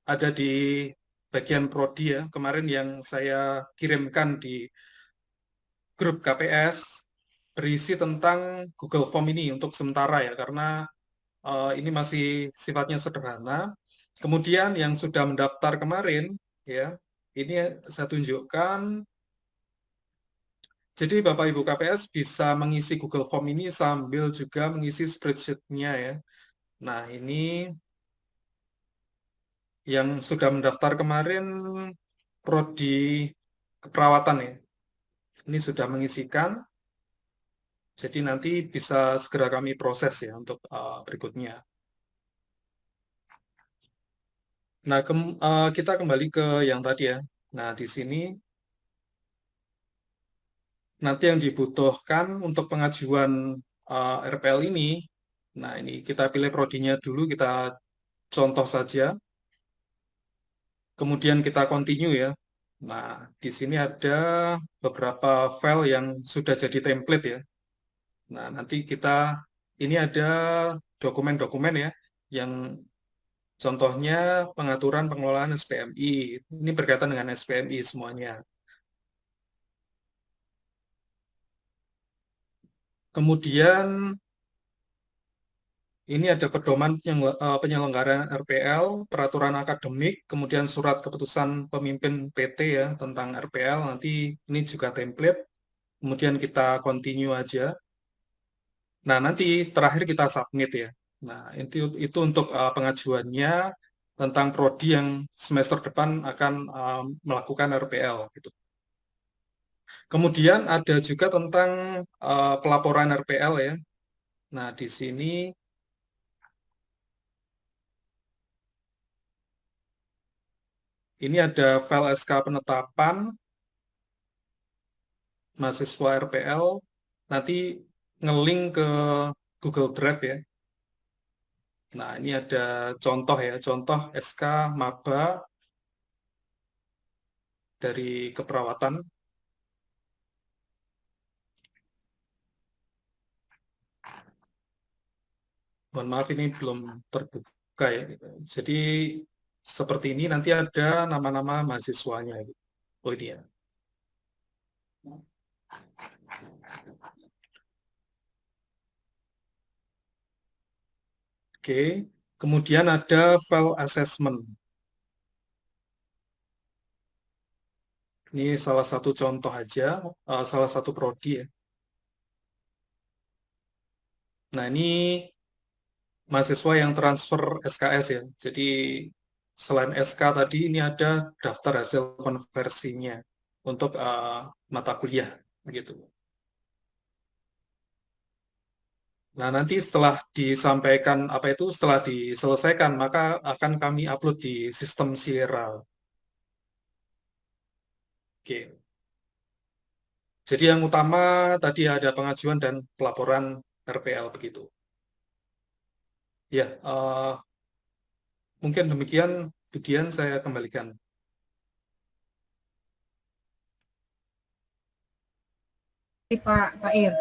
ada di bagian prodi ya, kemarin yang saya kirimkan di grup KPS berisi tentang Google Form ini untuk sementara ya, karena ini masih sifatnya sederhana. Kemudian yang sudah mendaftar kemarin ya, ini saya tunjukkan. Jadi Bapak Ibu KPS bisa mengisi Google Form ini sambil juga mengisi spreadsheet-nya ya. Nah, ini yang sudah mendaftar kemarin prodi keperawatan ya. Ini sudah mengisikan. Jadi nanti bisa segera kami proses ya untuk berikutnya. Nah, kita kembali ke yang tadi ya. Nah, di sini nanti yang dibutuhkan untuk pengajuan RPL ini, nah ini kita pilih prodinya dulu, kita contoh saja. Kemudian kita continue ya. Nah, di sini ada beberapa file yang sudah jadi template ya. Nah, nanti ini ada dokumen-dokumen ya, yang contohnya pengaturan pengelolaan SPMI. Ini berkaitan dengan SPMI semuanya. Kemudian ini ada pedoman penyelenggaraan RPL, peraturan akademik, kemudian surat keputusan pemimpin PT ya tentang RPL. Nanti ini juga template. Kemudian kita continue aja. Nah, nanti terakhir kita submit ya. Nah, itu untuk pengajuannya tentang prodi yang semester depan akan melakukan RPL gitu. Kemudian ada juga tentang pelaporan RPL ya. Nah, di sini ini ada file SK penetapan mahasiswa RPL, nanti ngelink ke Google Drive ya. Nah, ini ada contoh ya, contoh SK maba dari keperawatan. Mohon maaf ini belum terbuka ya. Jadi seperti ini nanti ada nama-nama mahasiswanya. Oh ini ya. Oke, kemudian ada file assessment. Ini salah satu contoh aja, salah satu prodi ya. Nah ini mahasiswa yang transfer SKS ya. Jadi selain SK tadi ini ada daftar hasil konversinya untuk mata kuliah begitu. Nah, nanti setelah disampaikan apa itu setelah diselesaikan maka akan kami upload di sistem Sierra. Oke. Jadi yang utama tadi ada pengajuan dan pelaporan RPL begitu. Ya, mungkin demikian. Kemudian saya kembalikan. Pak Ir.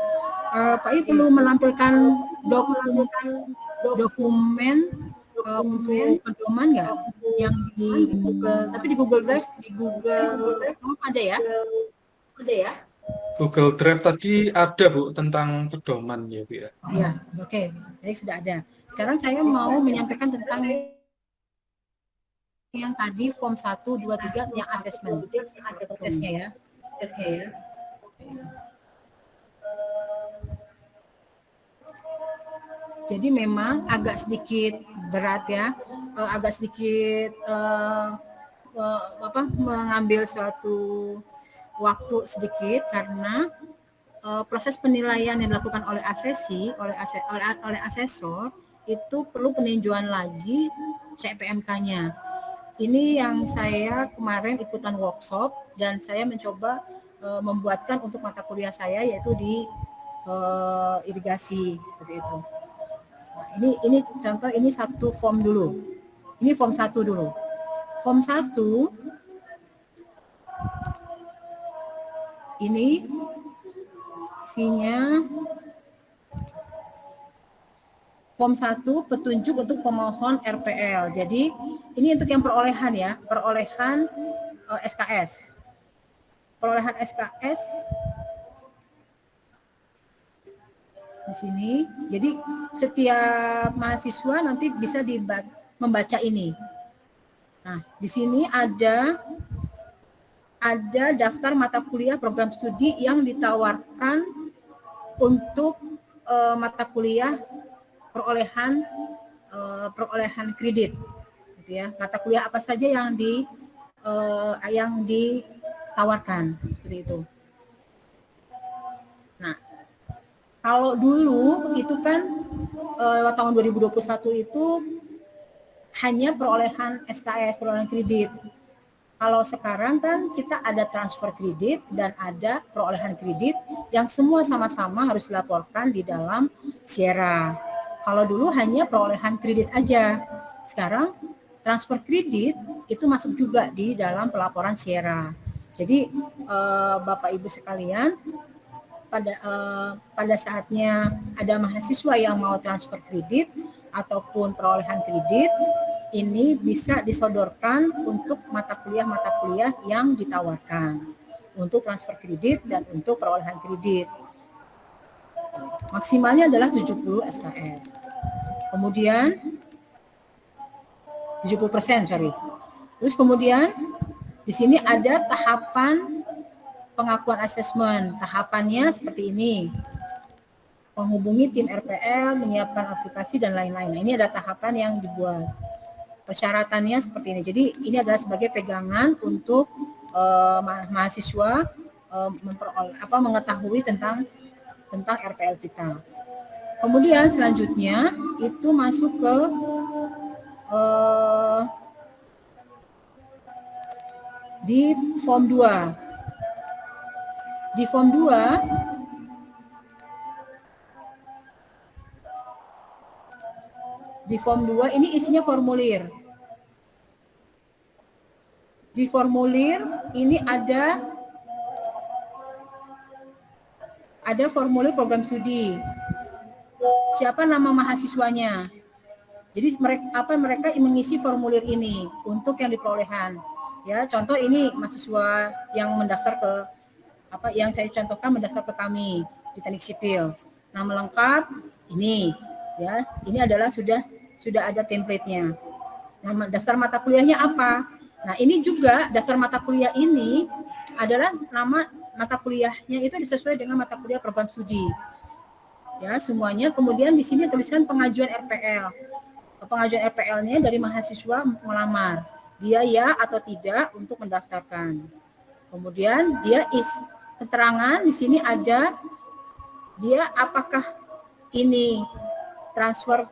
Pak Ir perlu menampilkan dokumen untuk pedoman nggak yang di Google, tapi di Google Drive, ada ya? Google Drive tadi ada Bu tentang pedoman ya Bu ya. Iya, oke. Jadi sudah ada. Sekarang saya mau menyampaikan tentang yang tadi form 1, 2, 3 yang assessment. Ada prosesnya ya. Jadi memang agak sedikit berat ya, agak sedikit mengambil suatu waktu sedikit karena proses penilaian yang dilakukan oleh asesor itu perlu peninjauan lagi CPMK-nya. Ini yang saya kemarin ikutan workshop dan saya mencoba membuatkan untuk mata kuliah saya yaitu di irigasi seperti itu. Nah, ini contoh, ini satu form dulu. Ini form 1 dulu. Form 1 ini isinya form 1 petunjuk untuk pemohon RPL. Jadi ini untuk yang perolehan ya, perolehan SKS. Perolehan SKS di sini. Jadi setiap mahasiswa nanti bisa membaca ini. Nah, di sini ada daftar mata kuliah program studi yang ditawarkan untuk mata kuliah perolehan kredit, gitu ya. Mata kuliah apa saja yang ditawarkan seperti itu. Nah, kalau dulu itu kan tahun 2021 itu hanya perolehan SKS, perolehan kredit. Kalau sekarang kan kita ada transfer kredit dan ada perolehan kredit yang semua sama-sama harus dilaporkan di dalam Sierra. Kalau dulu hanya perolehan kredit aja. Sekarang transfer kredit itu masuk juga di dalam pelaporan Sierra. Jadi Bapak Ibu sekalian, pada saatnya ada mahasiswa yang mau transfer kredit ataupun perolehan kredit, ini bisa disodorkan untuk mata kuliah yang ditawarkan untuk transfer kredit dan untuk perolehan kredit. Maksimalnya adalah 70 SKS. Kemudian 70%, Terus kemudian di sini ada tahapan pengakuan asesmen. Tahapannya seperti ini. Menghubungi tim RPL, menyiapkan aplikasi dan lain-lain. Nah, ini ada tahapan yang dibuat. Persyaratannya seperti ini. Jadi ini adalah sebagai pegangan untuk mahasiswa mengetahui tentang RPL kita. Kemudian selanjutnya itu masuk ke di form 2. Di form 2 ini isinya formulir. Di formulir ini ada formulir program studi. siapa nama mahasiswanya. Jadi mereka mengisi formulir ini untuk yang diperolehan. Ya, contoh ini mahasiswa yang mendaftar ke yang saya contohkan mendaftar ke kami di Teknik Sipil. Nama lengkap ini, ya. Ini adalah sudah ada template-nya. Nama daftar mata kuliahnya apa? Nah, ini juga daftar mata kuliah ini adalah nama mata kuliahnya itu disesuaikan dengan mata kuliah program studi. Ya, semuanya. Kemudian di sini tulisan pengajuan RPL. Pengajuan RPL-nya dari mahasiswa melamar. Dia ya atau tidak untuk mendaftarkan. Kemudian dia keterangan di sini ada dia apakah ini transfer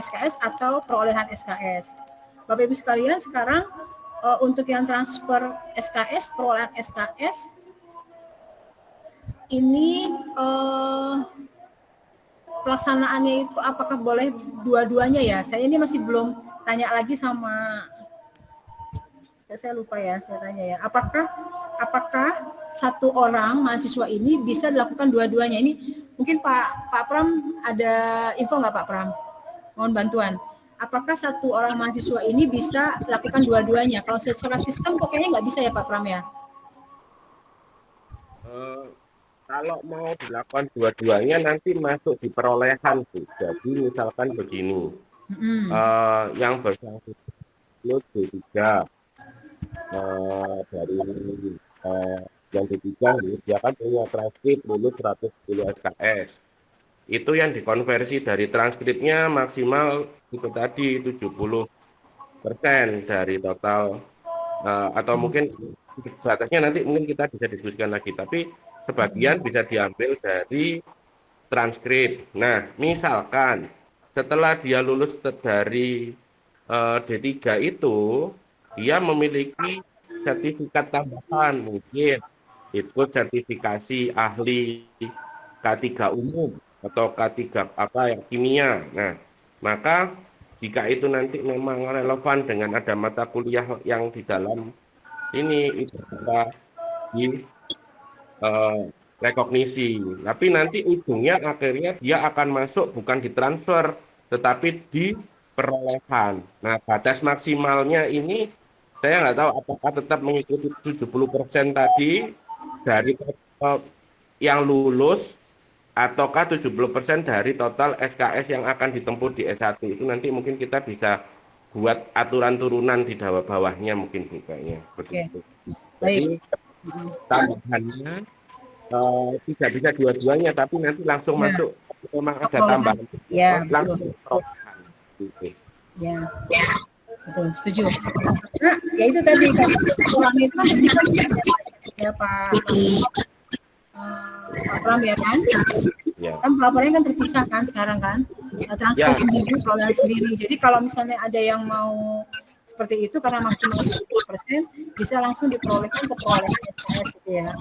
SKS atau perolehan SKS. Bapak Ibu sekalian, sekarang untuk yang transfer SKS, perolehan SKS ini pelaksanaannya itu apakah boleh dua-duanya ya? Saya ini masih belum tanya lagi sama saya lupa ya, saya tanya ya. Apakah satu orang mahasiswa ini bisa dilakukan dua-duanya? Ini mungkin Pak Pram ada info nggak Pak Pram? Mohon bantuan. Apakah satu orang mahasiswa ini bisa lakukan dua-duanya? Kalau secara sistem kayaknya nggak bisa ya Pak Pram ya? Kalau mau dilakukan dua-duanya nanti masuk di perolehan Bu. Jadi misalkan begini, yang bersangkutan lulus D3 dari yang D3 dia kan punya transkrip lulus 110 SKS. Itu yang dikonversi dari transkripnya maksimal itu tadi 70% dari total atau mungkin batasnya nanti mungkin kita bisa diskusikan lagi, tapi sebagian bisa diambil dari transkrip. Nah, misalkan setelah dia lulus dari D3 itu, dia memiliki sertifikat tambahan, mungkin ikut sertifikasi ahli K3 umum atau K3 kimia. Nah, maka jika itu nanti memang relevan dengan ada mata kuliah yang di dalam ini itu bisa di rekognisi, tapi nanti ujungnya akhirnya dia akan masuk bukan ditransfer tetapi di perolehan. Nah, batas maksimalnya ini saya nggak tahu apakah tetap mengikuti 70% tadi dari yang lulus ataukah 70% dari total SKS yang akan ditempuh di S1. Itu nanti mungkin kita bisa buat aturan turunan di bawah-bawahnya mungkin kayaknya begitu. Jadi tambahannya tidak bisa dua-duanya, tapi nanti langsung masuk memang ada tambahan langsung perolehan. Ya, betul, setuju. Nah, ya itu tadi kan orang itu ya Pak Pram ya kan? Ya. Kan pelaporannya kan terpisah kan sekarang kan? Transfer sendiri, perolehan sendiri. Jadi kalau misalnya ada yang mau seperti itu karena maksimal 70% bisa langsung diperolehkan ke perolehan SKS gitu ya.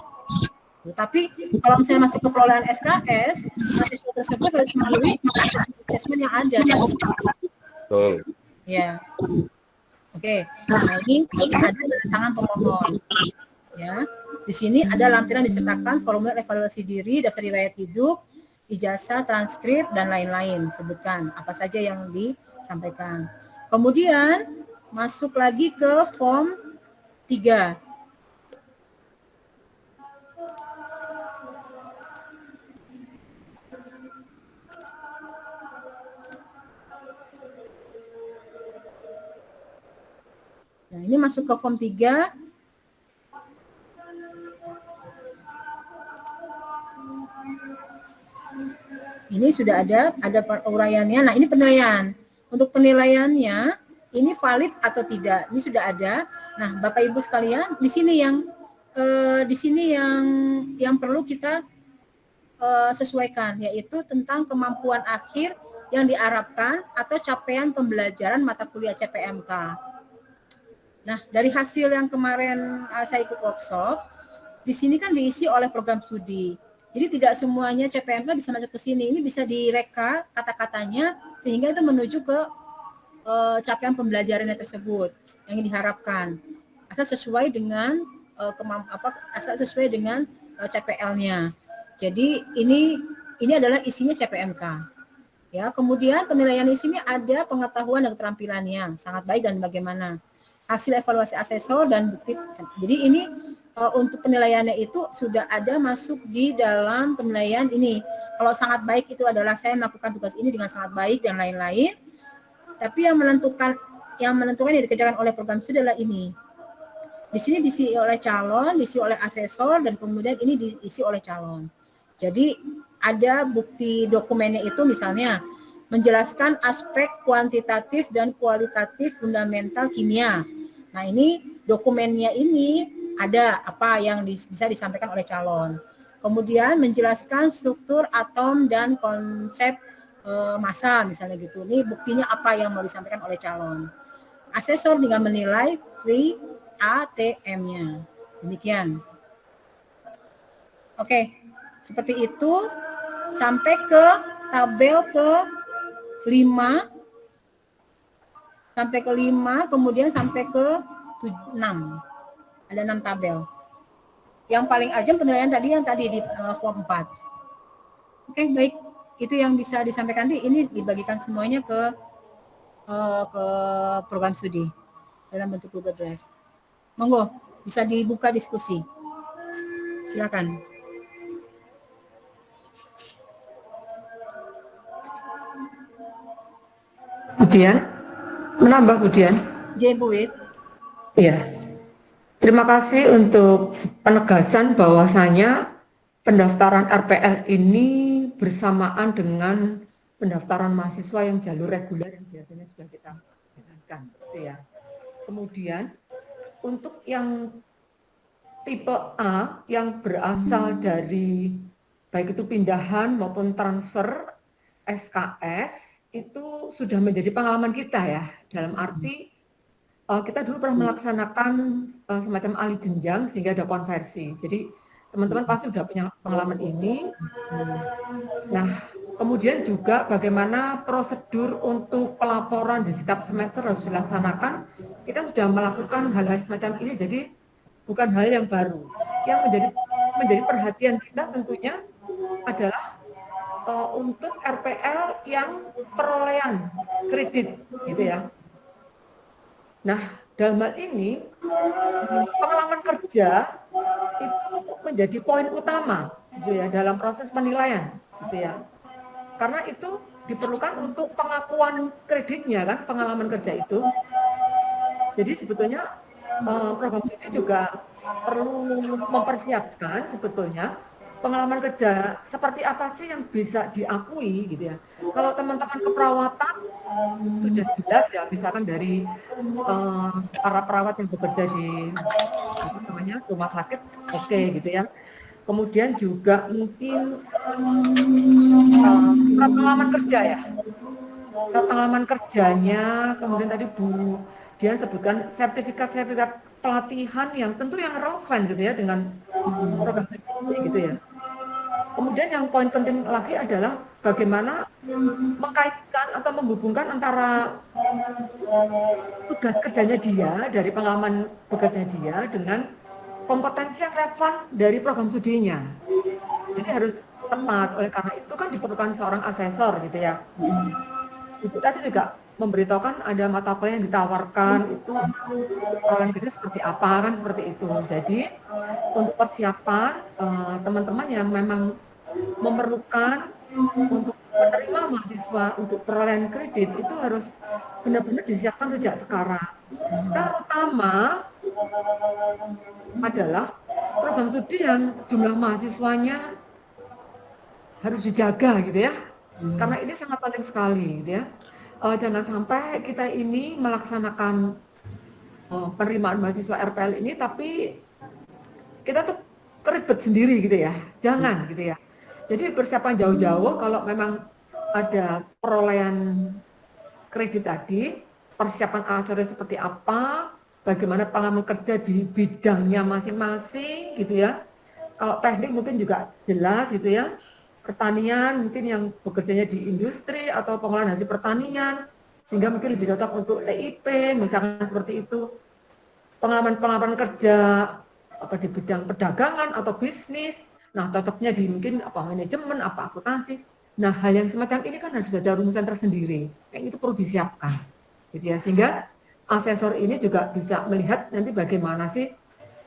Tapi kalau misalnya masuk ke perolehan SKS, mahasiswa tersebut harus melalui assessment yang ada. Betul. Ya. Oke. Nah, ini ada tangan pemohon. Ya. Di sini ada lampiran disertakan formulir evaluasi diri, daftar riwayat hidup, ijazah, transkrip dan lain-lain. Sebutkan apa saja yang disampaikan. Kemudian masuk lagi ke form 3. Nah, ini masuk ke form 3. Ini sudah ada uraiannya. Nah, ini penilaian. Untuk penilaiannya, ini valid atau tidak. Ini sudah ada. Nah, Bapak Ibu sekalian, di sini yang perlu kita sesuaikan, yaitu tentang kemampuan akhir yang diharapkan atau capaian pembelajaran mata kuliah CPMK. Nah, dari hasil yang kemarin saya ikut workshop, di sini kan diisi oleh program studi. Jadi tidak semuanya CPMK bisa masuk ke sini. Ini bisa direka kata-katanya sehingga itu menuju ke capaian pembelajarannya tersebut yang diharapkan. Asal sesuai dengan sesuai dengan CPL-nya. Jadi ini adalah isinya CPMK. Ya, kemudian penilaian di sini ada pengetahuan dan keterampilannya, sangat baik dan bagaimana. Hasil evaluasi asesor dan bukti. Jadi ini untuk penilaiannya itu sudah ada masuk di dalam penilaian ini. Kalau sangat baik itu adalah saya melakukan tugas ini dengan sangat baik dan lain-lain. Tapi yang menentukan yang dikerjakan oleh program studi adalah ini. Di sini diisi oleh calon, diisi oleh asesor, dan kemudian ini diisi oleh calon. Jadi ada bukti dokumennya itu misalnya menjelaskan aspek kuantitatif dan kualitatif fundamental kimia. Nah ini dokumennya ini ada apa yang bisa disampaikan oleh calon. Kemudian menjelaskan struktur atom dan konsep massa misalnya gitu. Ini buktinya apa yang mau disampaikan oleh calon. Asesor dengan menilai free ATM-nya. Demikian. Oke, seperti itu sampai ke tabel ke 5, sampai ke 5, kemudian sampai ke 6. Ada 6 tabel. Yang paling urgent penilaian tadi yang tadi di form 4. Oke, baik. Itu yang bisa disampaikan ini dibagikan semuanya ke program studi dalam bentuk Google Drive. Monggo, bisa dibuka diskusi. Silakan. Budian, menambah Budian. J. Buit. Iya. Terima kasih untuk penegasan bahwasanya pendaftaran RPL ini bersamaan dengan pendaftaran mahasiswa yang jalur reguler yang biasanya sudah kita jalankan, gitu ya. Kemudian untuk yang tipe A yang berasal dari baik itu pindahan maupun transfer SKS itu sudah menjadi pengalaman kita ya, dalam arti kita dulu pernah melaksanakan semacam alih jenjang sehingga ada konversi. Jadi teman-teman pasti sudah punya pengalaman ini. Nah, kemudian juga bagaimana prosedur untuk pelaporan di setiap semester harus dilaksanakan. Kita sudah melakukan hal-hal semacam ini, jadi bukan hal yang baru. Yang menjadi perhatian kita tentunya adalah untuk RPL yang perolehan kredit, gitu ya. Nah, dalam hal ini pengalaman kerja itu menjadi poin utama, gitu ya, dalam proses penilaian, gitu ya. Karena itu diperlukan untuk pengakuan kreditnya kan, pengalaman kerja itu. Jadi sebetulnya program studi juga perlu mempersiapkan sebetulnya pengalaman kerja seperti apa sih yang bisa diakui gitu ya. Kalau teman-teman keperawatan sudah jelas ya, misalkan dari para perawat yang bekerja di rumah sakit, oke, gitu ya. Kemudian juga mungkin surat pengalaman kerja ya, surat pengalaman kerjanya. Kemudian tadi Bu Dian sebutkan sertifikat pelatihan yang tentu yang relevan gitu ya dengan program studi gitu ya. Kemudian yang poin penting lagi adalah bagaimana mengkaitkan atau menghubungkan antara tugas kerjanya dia dari pengalaman bekerja dia dengan kompetensi yang relevan dari program studinya. Jadi harus tepat. Oleh karena itu kan diperlukan seorang asesor gitu ya. Ibu tadi juga memberitahukan ada mata kuliah yang ditawarkan itu perolehan kredit seperti apa kan, seperti itu. Jadi untuk persiapan teman-teman yang memang memerlukan untuk menerima mahasiswa untuk perolehan kredit itu harus benar-benar disiapkan sejak sekarang. Terutama adalah program studi yang jumlah mahasiswanya harus dijaga gitu ya, karena ini sangat penting sekali gitu ya. Jangan sampai kita ini melaksanakan penerimaan mahasiswa RPL ini tapi kita tuh keribet sendiri gitu ya, jangan gitu ya. Jadi persiapan jauh-jauh kalau memang ada perolehan kredit tadi, persiapan asesor seperti apa, bagaimana pengalaman kerja di bidangnya masing-masing gitu ya. Kalau teknik mungkin juga jelas gitu ya. Pertanian mungkin yang bekerjanya di industri atau pengolahan hasil pertanian, sehingga mungkin lebih cocok untuk TIP, misalkan seperti itu. Pengalaman kerja apa di bidang perdagangan atau bisnis, nah cocoknya di mungkin apa manajemen, apa akuntansi. Nah, hal yang semacam ini kan harus ada rumusan tersendiri, yang itu perlu disiapkan, gitu ya. Sehingga asesor ini juga bisa melihat nanti bagaimana sih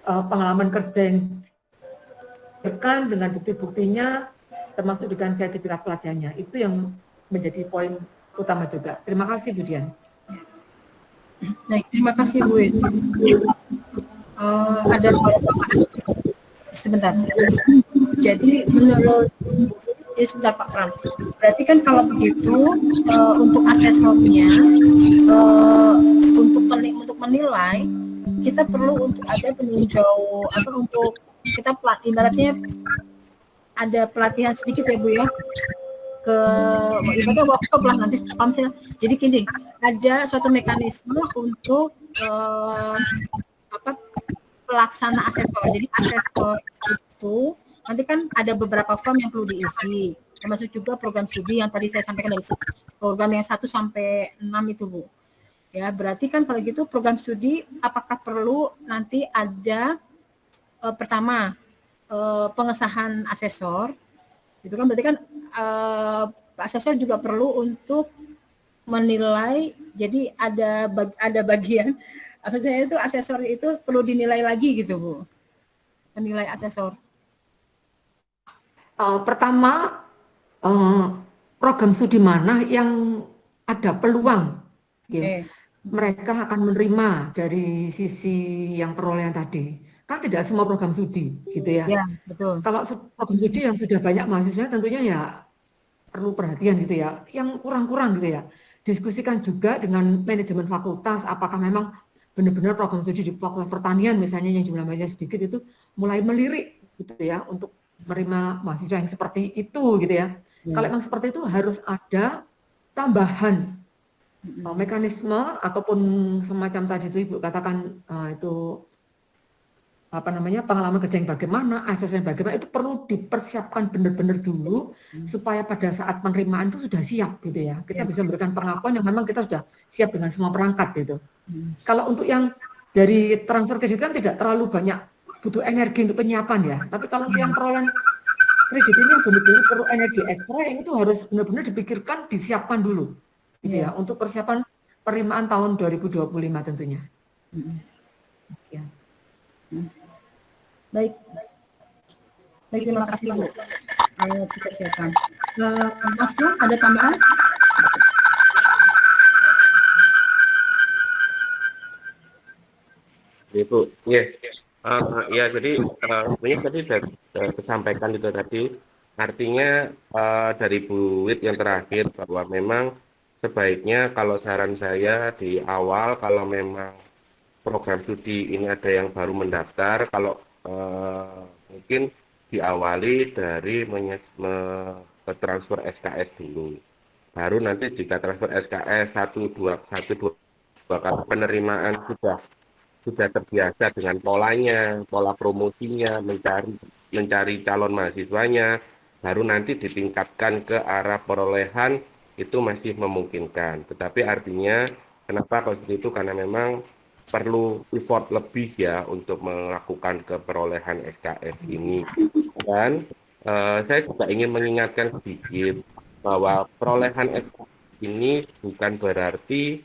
pengalaman kerja yang diberikan dengan bukti-buktinya, termasuk dengan sertifikat pelatihannya. Itu yang menjadi poin utama juga. Terima kasih, Bu Dian. Baik, terima kasih Bu. Ada sebentar. Jadi menurut sebentar Pak Pram. Berarti kan kalau begitu untuk asesornya untuk menilai kita perlu untuk ada peninjau atau untuk kita ibaratnya ada pelatihan sedikit ya Bu ya, ke ibaratnya workshop lah nanti misalnya. Jadi gini, ada suatu mekanisme untuk pelaksana asesor. Jadi asesor itu nanti kan ada beberapa form yang perlu diisi, termasuk juga program studi yang tadi saya sampaikan dari program yang 1 sampai 6 itu Bu. Ya, berarti kan kalau gitu program studi apakah perlu nanti ada pertama pengesahan asesor, itu kan berarti kan asesor juga perlu untuk menilai. Jadi ada bagian apa saya itu asesor itu perlu dinilai lagi gitu Bu, penilai asesor. Pertama, program studi mana yang ada peluang ya, mereka akan menerima dari sisi yang perolehan tadi. Kan tidak semua program studi gitu ya. Ya, betul. Kalau program studi yang sudah banyak mahasiswa tentunya ya perlu perhatian gitu ya. Yang kurang-kurang gitu ya, diskusikan juga dengan manajemen fakultas apakah memang benar-benar program studi di fakultas pertanian misalnya yang jumlahnya sedikit itu mulai melirik gitu ya untuk menerima mahasiswa yang seperti itu gitu ya. Kalau memang seperti itu harus ada tambahan mekanisme ataupun semacam tadi itu Ibu katakan itu apa namanya pengalaman kerja yang bagaimana, asesmen bagaimana, itu perlu dipersiapkan benar-benar dulu supaya pada saat penerimaan itu sudah siap gitu ya. Kita bisa memberikan pengakuan yang memang kita sudah siap dengan semua perangkat gitu. Kalau untuk yang dari transfer kredit kan tidak terlalu banyak butuh energi untuk penyiapan ya. Tapi kalau yang perolehan kredit ini benar-benar perlu energi ekstra, yang itu harus benar-benar dipikirkan, disiapkan dulu gitu ya, untuk persiapan penerimaan tahun 2025 tentunya. Ya. Baik, terima kasih Bu. Kita siapkan. Mas Pram, ada tambahan? Ibu, ya jadi ini tadi sudah disampaikan itu tadi, artinya dari Bu Wit yang terakhir bahwa memang sebaiknya kalau saran saya di awal kalau memang program studi ini ada yang baru mendaftar, kalau mungkin diawali dari transfer SKS dulu, baru nanti jika transfer SKS 1-2 kali penerimaan sudah terbiasa dengan pola promosinya, mencari calon mahasiswanya, baru nanti ditingkatkan ke arah perolehan, itu masih memungkinkan. Tetapi artinya kenapa kalau seperti itu, karena memang perlu effort lebih ya untuk melakukan keperolehan SKS ini. Dan saya juga ingin mengingatkan sedikit bahwa perolehan SKS ini bukan berarti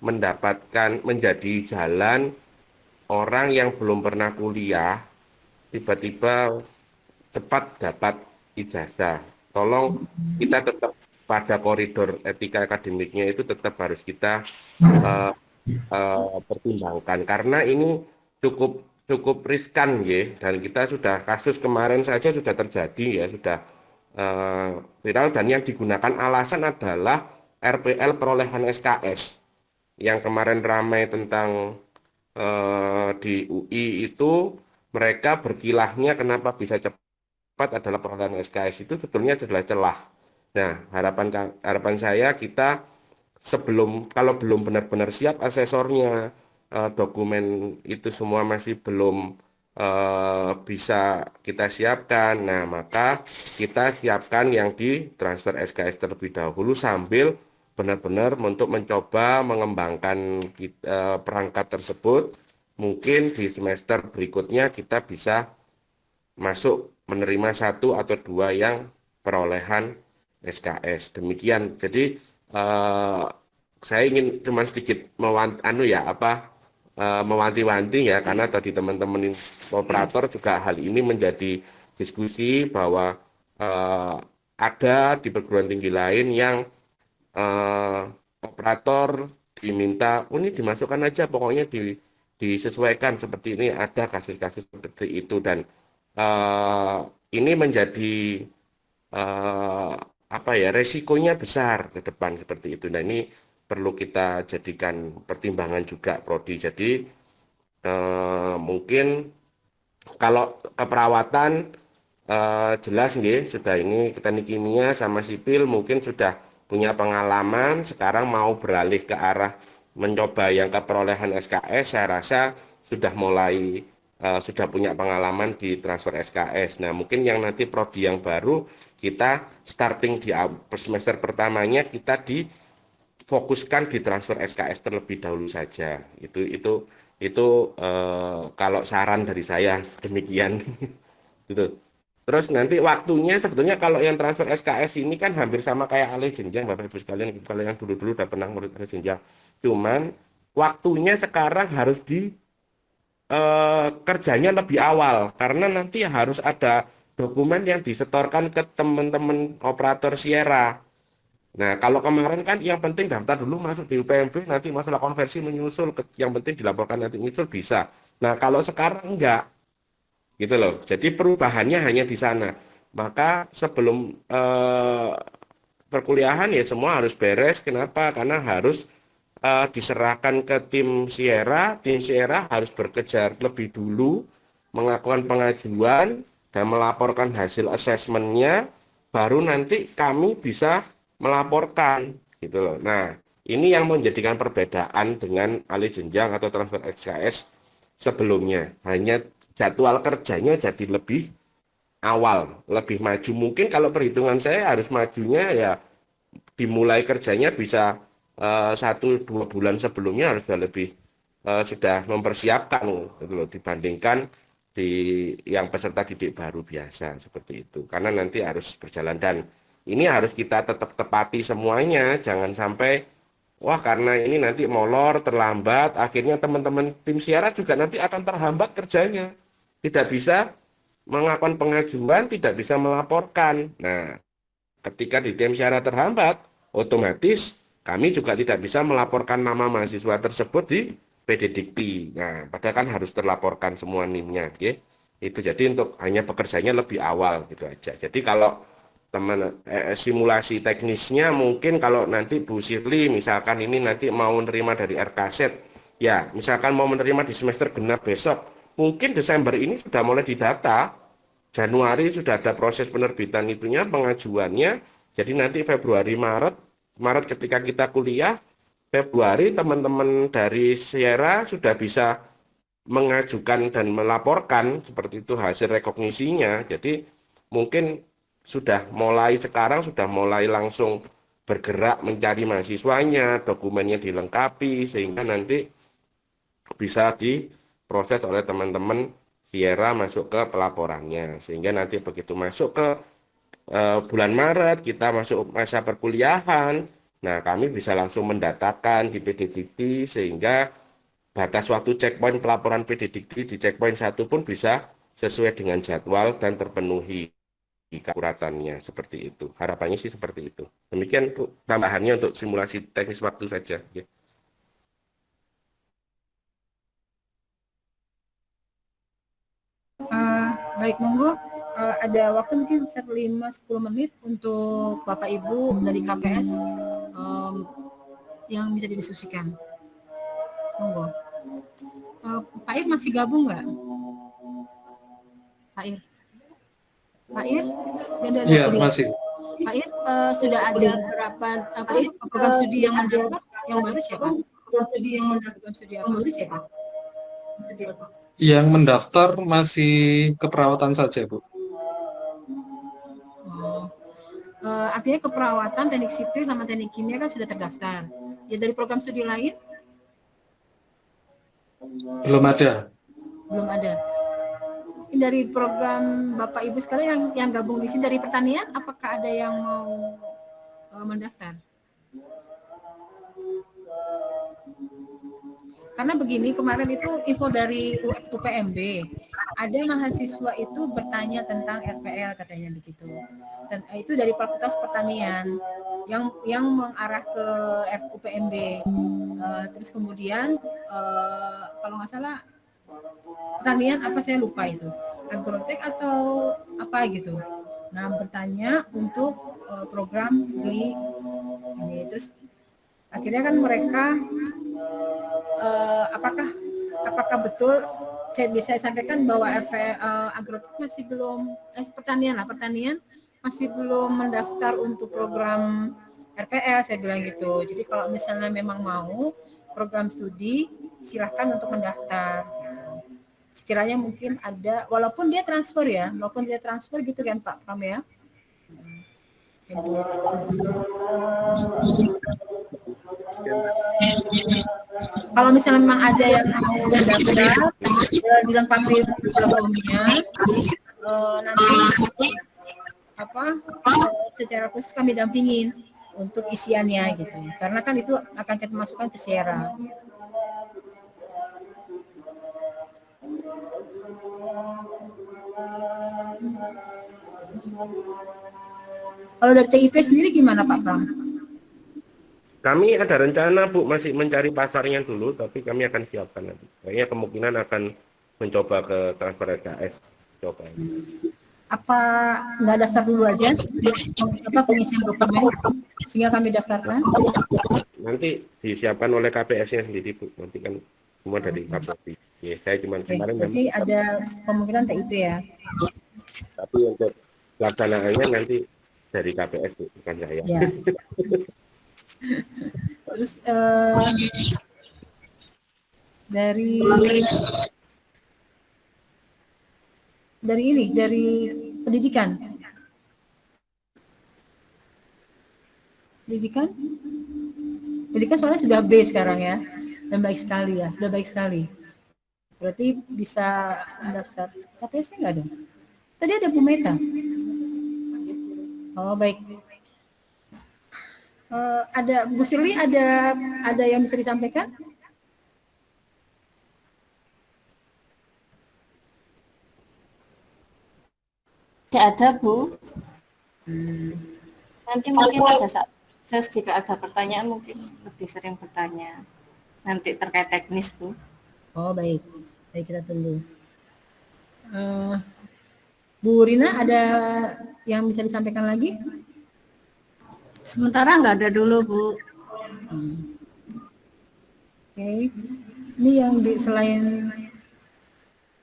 mendapatkan menjadi jalan orang yang belum pernah kuliah tiba-tiba cepat dapat ijazah. Tolong kita tetap pada koridor etika akademiknya itu tetap harus kita pertimbangkan, karena ini cukup riskan ya, dan kita sudah kasus kemarin saja sudah terjadi ya, sudah viral, dan yang digunakan alasan adalah RPL perolehan SKS yang kemarin ramai tentang di UI itu. Mereka berkilahnya kenapa bisa cepat adalah perolehan SKS itu sebetulnya adalah celah. Nah, harapan saya kita kalau belum benar-benar siap asesornya, dokumen itu semua masih belum bisa kita siapkan. Nah, maka kita siapkan yang di transfer SKS terlebih dahulu sambil benar-benar untuk mencoba mengembangkan perangkat tersebut. Mungkin di semester berikutnya kita bisa masuk menerima 1 atau 2 yang perolehan SKS. Demikian. Jadi saya ingin cuma sedikit mewanti-wanti ya, karena tadi teman-teman operator juga hal ini menjadi diskusi bahwa ada di perguruan tinggi lain yang operator diminta, oh ini dimasukkan aja, pokoknya disesuaikan seperti ini, ada kasus-kasus seperti itu, dan ini menjadi resikonya besar ke depan seperti itu. Nah ini perlu kita jadikan pertimbangan juga, Prodi. Jadi mungkin kalau keperawatan jelas nggih, sudah ini teknik kimia sama sipil mungkin sudah punya pengalaman, sekarang mau beralih ke arah mencoba yang keperolehan SKS, saya rasa sudah mulai sudah punya pengalaman di transfer SKS. Nah, mungkin yang nanti prodi yang baru kita starting di semester pertamanya kita difokuskan di transfer SKS terlebih dahulu saja. Itu kalau saran dari saya demikian. Gitu. Terus nanti waktunya sebetulnya kalau yang transfer SKS ini kan hampir sama kayak alih jenjang, Bapak Ibu sekalian, kalau yang dulu-dulu udah pernah murid alih jenjang. Cuman waktunya sekarang harus kerjanya lebih awal, karena nanti harus ada dokumen yang disetorkan ke teman-teman operator Sierra. Nah, kalau kemarin kan yang penting daftar dulu masuk di UPMB, nanti masalah konversi menyusul, yang penting dilaporkan nanti menyusul bisa. Nah, kalau sekarang enggak, gitu loh. Jadi perubahannya hanya di sana. Maka sebelum perkuliahan ya semua harus beres. Kenapa? Karena harus diserahkan ke tim Sierra. Tim Sierra harus bekerja lebih dulu, melakukan pengajuan dan melaporkan hasil asesmennya. Baru nanti kami bisa melaporkan, gitu loh. Nah, ini yang menjadikan perbedaan dengan alih jenjang atau transfer SKS sebelumnya. Hanya jadwal kerjanya jadi lebih awal, lebih maju. Mungkin kalau perhitungan saya harus majunya ya dimulai kerjanya bisa 1-2 bulan sebelumnya harus sudah mempersiapkan gitu loh, dibandingkan di yang peserta didik baru biasa seperti itu. Karena nanti harus berjalan dan ini harus kita tetap tepati semuanya, jangan sampai wah karena ini nanti molor, terlambat, akhirnya teman-teman tim Sierra juga nanti akan terhambat kerjanya. Tidak bisa melakukan pengajuan, tidak bisa melaporkan. Nah, ketika di tim Sierra terhambat, otomatis kami juga tidak bisa melaporkan nama mahasiswa tersebut di PD Dikti. Nah, padahal kan harus terlaporkan semua NIM-nya, okay? Itu jadi untuk hanya pekerjaannya lebih awal gitu aja. Jadi kalau teman simulasi teknisnya mungkin kalau nanti Bu Sirli misalkan ini nanti mau menerima dari RKZ, ya misalkan mau menerima di semester genap besok, mungkin Desember ini sudah mulai didata, Januari sudah ada proses penerbitan itunya, pengajuannya, jadi nanti Februari, Maret ketika kita kuliah, Februari teman-teman dari Sierra sudah bisa mengajukan dan melaporkan seperti itu hasil rekognisinya. Jadi mungkin sekarang sudah mulai langsung bergerak mencari mahasiswanya, dokumennya dilengkapi sehingga nanti bisa diproses oleh teman-teman Sierra masuk ke pelaporannya, sehingga nanti begitu masuk ke bulan Maret kita masuk masa perkuliahan, nah kami bisa langsung mendatakan di PD Dikti sehingga batas waktu checkpoint pelaporan PD Dikti di checkpoint 1 pun bisa sesuai dengan jadwal dan terpenuhi keakuratannya seperti itu. Harapannya sih seperti itu. Demikian tambahannya untuk simulasi teknis waktu saja. Ya. Baik, monggo ada waktu mungkin sekitar 5-10 menit untuk Bapak Ibu dari KPS yang bisa didiskusikan. Monggo. Pak Ir masih gabung nggak? Pak Ir? Iya, masih. Pak Ir, sudah ada berapa program studi yang mendaftar yang baru siapa? Program studi yang baru siapa? Yang mendaftar masih keperawatan saja, Bu. Artinya keperawatan, teknik sipil, sama teknik kimia kan sudah terdaftar. Ya dari program studi lain? Belum ada. Belum ada. Dari program Bapak Ibu sekalian yang gabung di sini dari pertanian, apakah ada yang mau mendaftar. Karena begini, kemarin itu info dari UPMB, ada mahasiswa itu bertanya tentang RPL katanya begitu. Dan itu dari Fakultas Pertanian yang mengarah ke UPMB. Terus kemudian kalau nggak salah pertanian apa saya lupa itu, agrotek atau apa gitu. Nah, bertanya untuk program di ini. Terus akhirnya kan mereka apakah betul saya sampaikan bahwa agrotek masih belum pertanian masih belum mendaftar untuk program RPL, saya bilang gitu. Jadi kalau misalnya memang mau program studi silahkan untuk mendaftar. Sekiranya mungkin ada, walaupun dia transfer gitu kan Pak Pram ya. Kalau misalnya memang ada yang mau mendaftar, dilengkapi problemnya, nanti secara khusus kami dampingin untuk isiannya gitu. Karena kan itu akan kita masukkan ke Sierra. Kalau dari TIP sendiri gimana Pak Pram? Kami ada rencana Bu, masih mencari pasarnya dulu, tapi kami akan siapkan nanti. Kayaknya kemungkinan akan mencoba ke transfer SKS. Coba. Apa nggak daftar dulu aja? Pengisian dokumen sehingga kami daftarkan? Nanti disiapkan oleh KPS-nya sendiri Bu. Nanti kan semua dari KPS. Ya, saya cuma kemarin. Jadi ada kemungkinan TIP ya? Tapi untuk pelaksanaannya nanti dari KPS Bu, bukan saya. Ya. Terus dari pendidikan soalnya sudah B sekarang ya, dan baik sekali ya, sudah baik sekali. Berarti bisa mendaftar. KPS-nya nggak ada? Tadi ada Bu Meta. Oh baik. Ada Bu Sirli, ada yang bisa disampaikan? Tidak ada Bu. Nanti mungkin pada saat proses jika ada pertanyaan mungkin lebih sering bertanya. Nanti terkait teknis Bu. Oh baik, kita tunggu. Bu Rina, ada yang bisa disampaikan lagi? Sementara nggak ada dulu Bu. Oke. Ini yang selain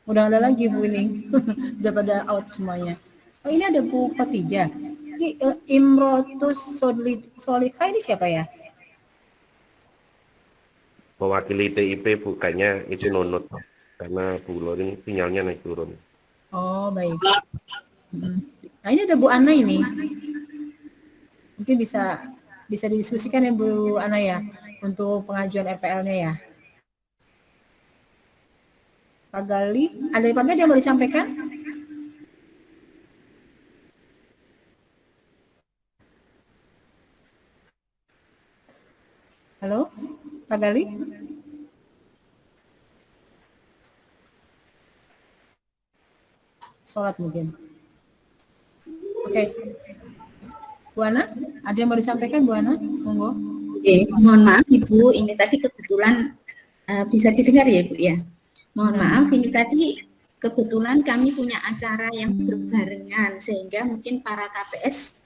udah ada lagi Bu ini, udah pada out semuanya. Oh ini ada Bu Khotijah. Ini Imrotus Solika ini siapa ya? Mewakili TIP bukannya itu Nunut, karena Bu Lorin sinyalnya naik turun. Oh baik. Nah ini ada Bu Ana ini. Mungkin bisa didiskusikan ya Bu Ana ya untuk pengajuan RPL-nya ya. Pak Gali, ada Pak Gali yang mau disampaikan? Halo, Pak Gali? Sholat mungkin. Oke. Bu Ana, ada yang mau disampaikan Bu Ana? Monggo. Oke, mohon maaf Ibu, ini tadi kebetulan bisa didengar ya Bu ya. Mohon maaf, ini tadi kebetulan kami punya acara yang berbarengan sehingga mungkin para KPS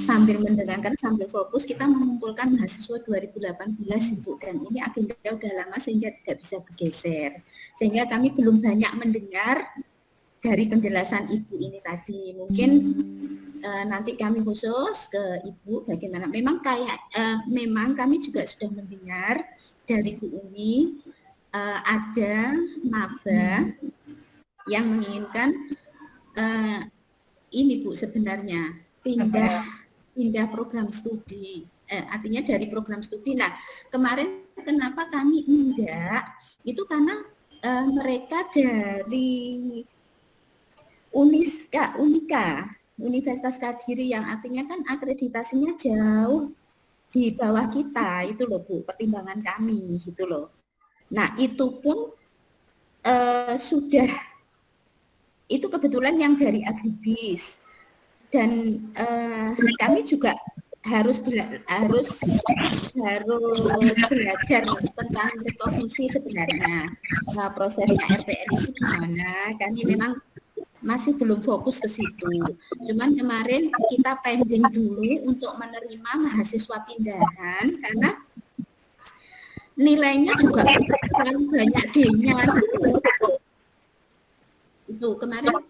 sambil mendengarkan sambil fokus kita mengumpulkan mahasiswa 2018 Ibu, dan ini agenda udah lama sehingga tidak bisa bergeser. Sehingga kami belum banyak mendengar dari penjelasan Ibu ini tadi. Mungkin nanti kami khusus ke Ibu bagaimana. Memang memang kami juga sudah mendengar dari Bu Umi ada maba yang menginginkan ini Bu sebenarnya pindah program studi. Artinya dari program studi. Nah, kemarin kenapa kami enggak? Itu karena mereka dari Unika Universitas Kadiri yang artinya kan akreditasinya jauh di bawah kita itu loh Bu, pertimbangan kami gitu loh. Nah itu pun sudah, itu kebetulan yang dari agribis, dan kami juga harus belajar tentang rekognisi sebenarnya. Nah, prosesnya RPL itu gimana? Kami memang masih belum fokus ke situ. Cuman kemarin kita pending dulu untuk menerima mahasiswa pindahan karena nilainya juga terlalu banyak D-nya. Itu kemarin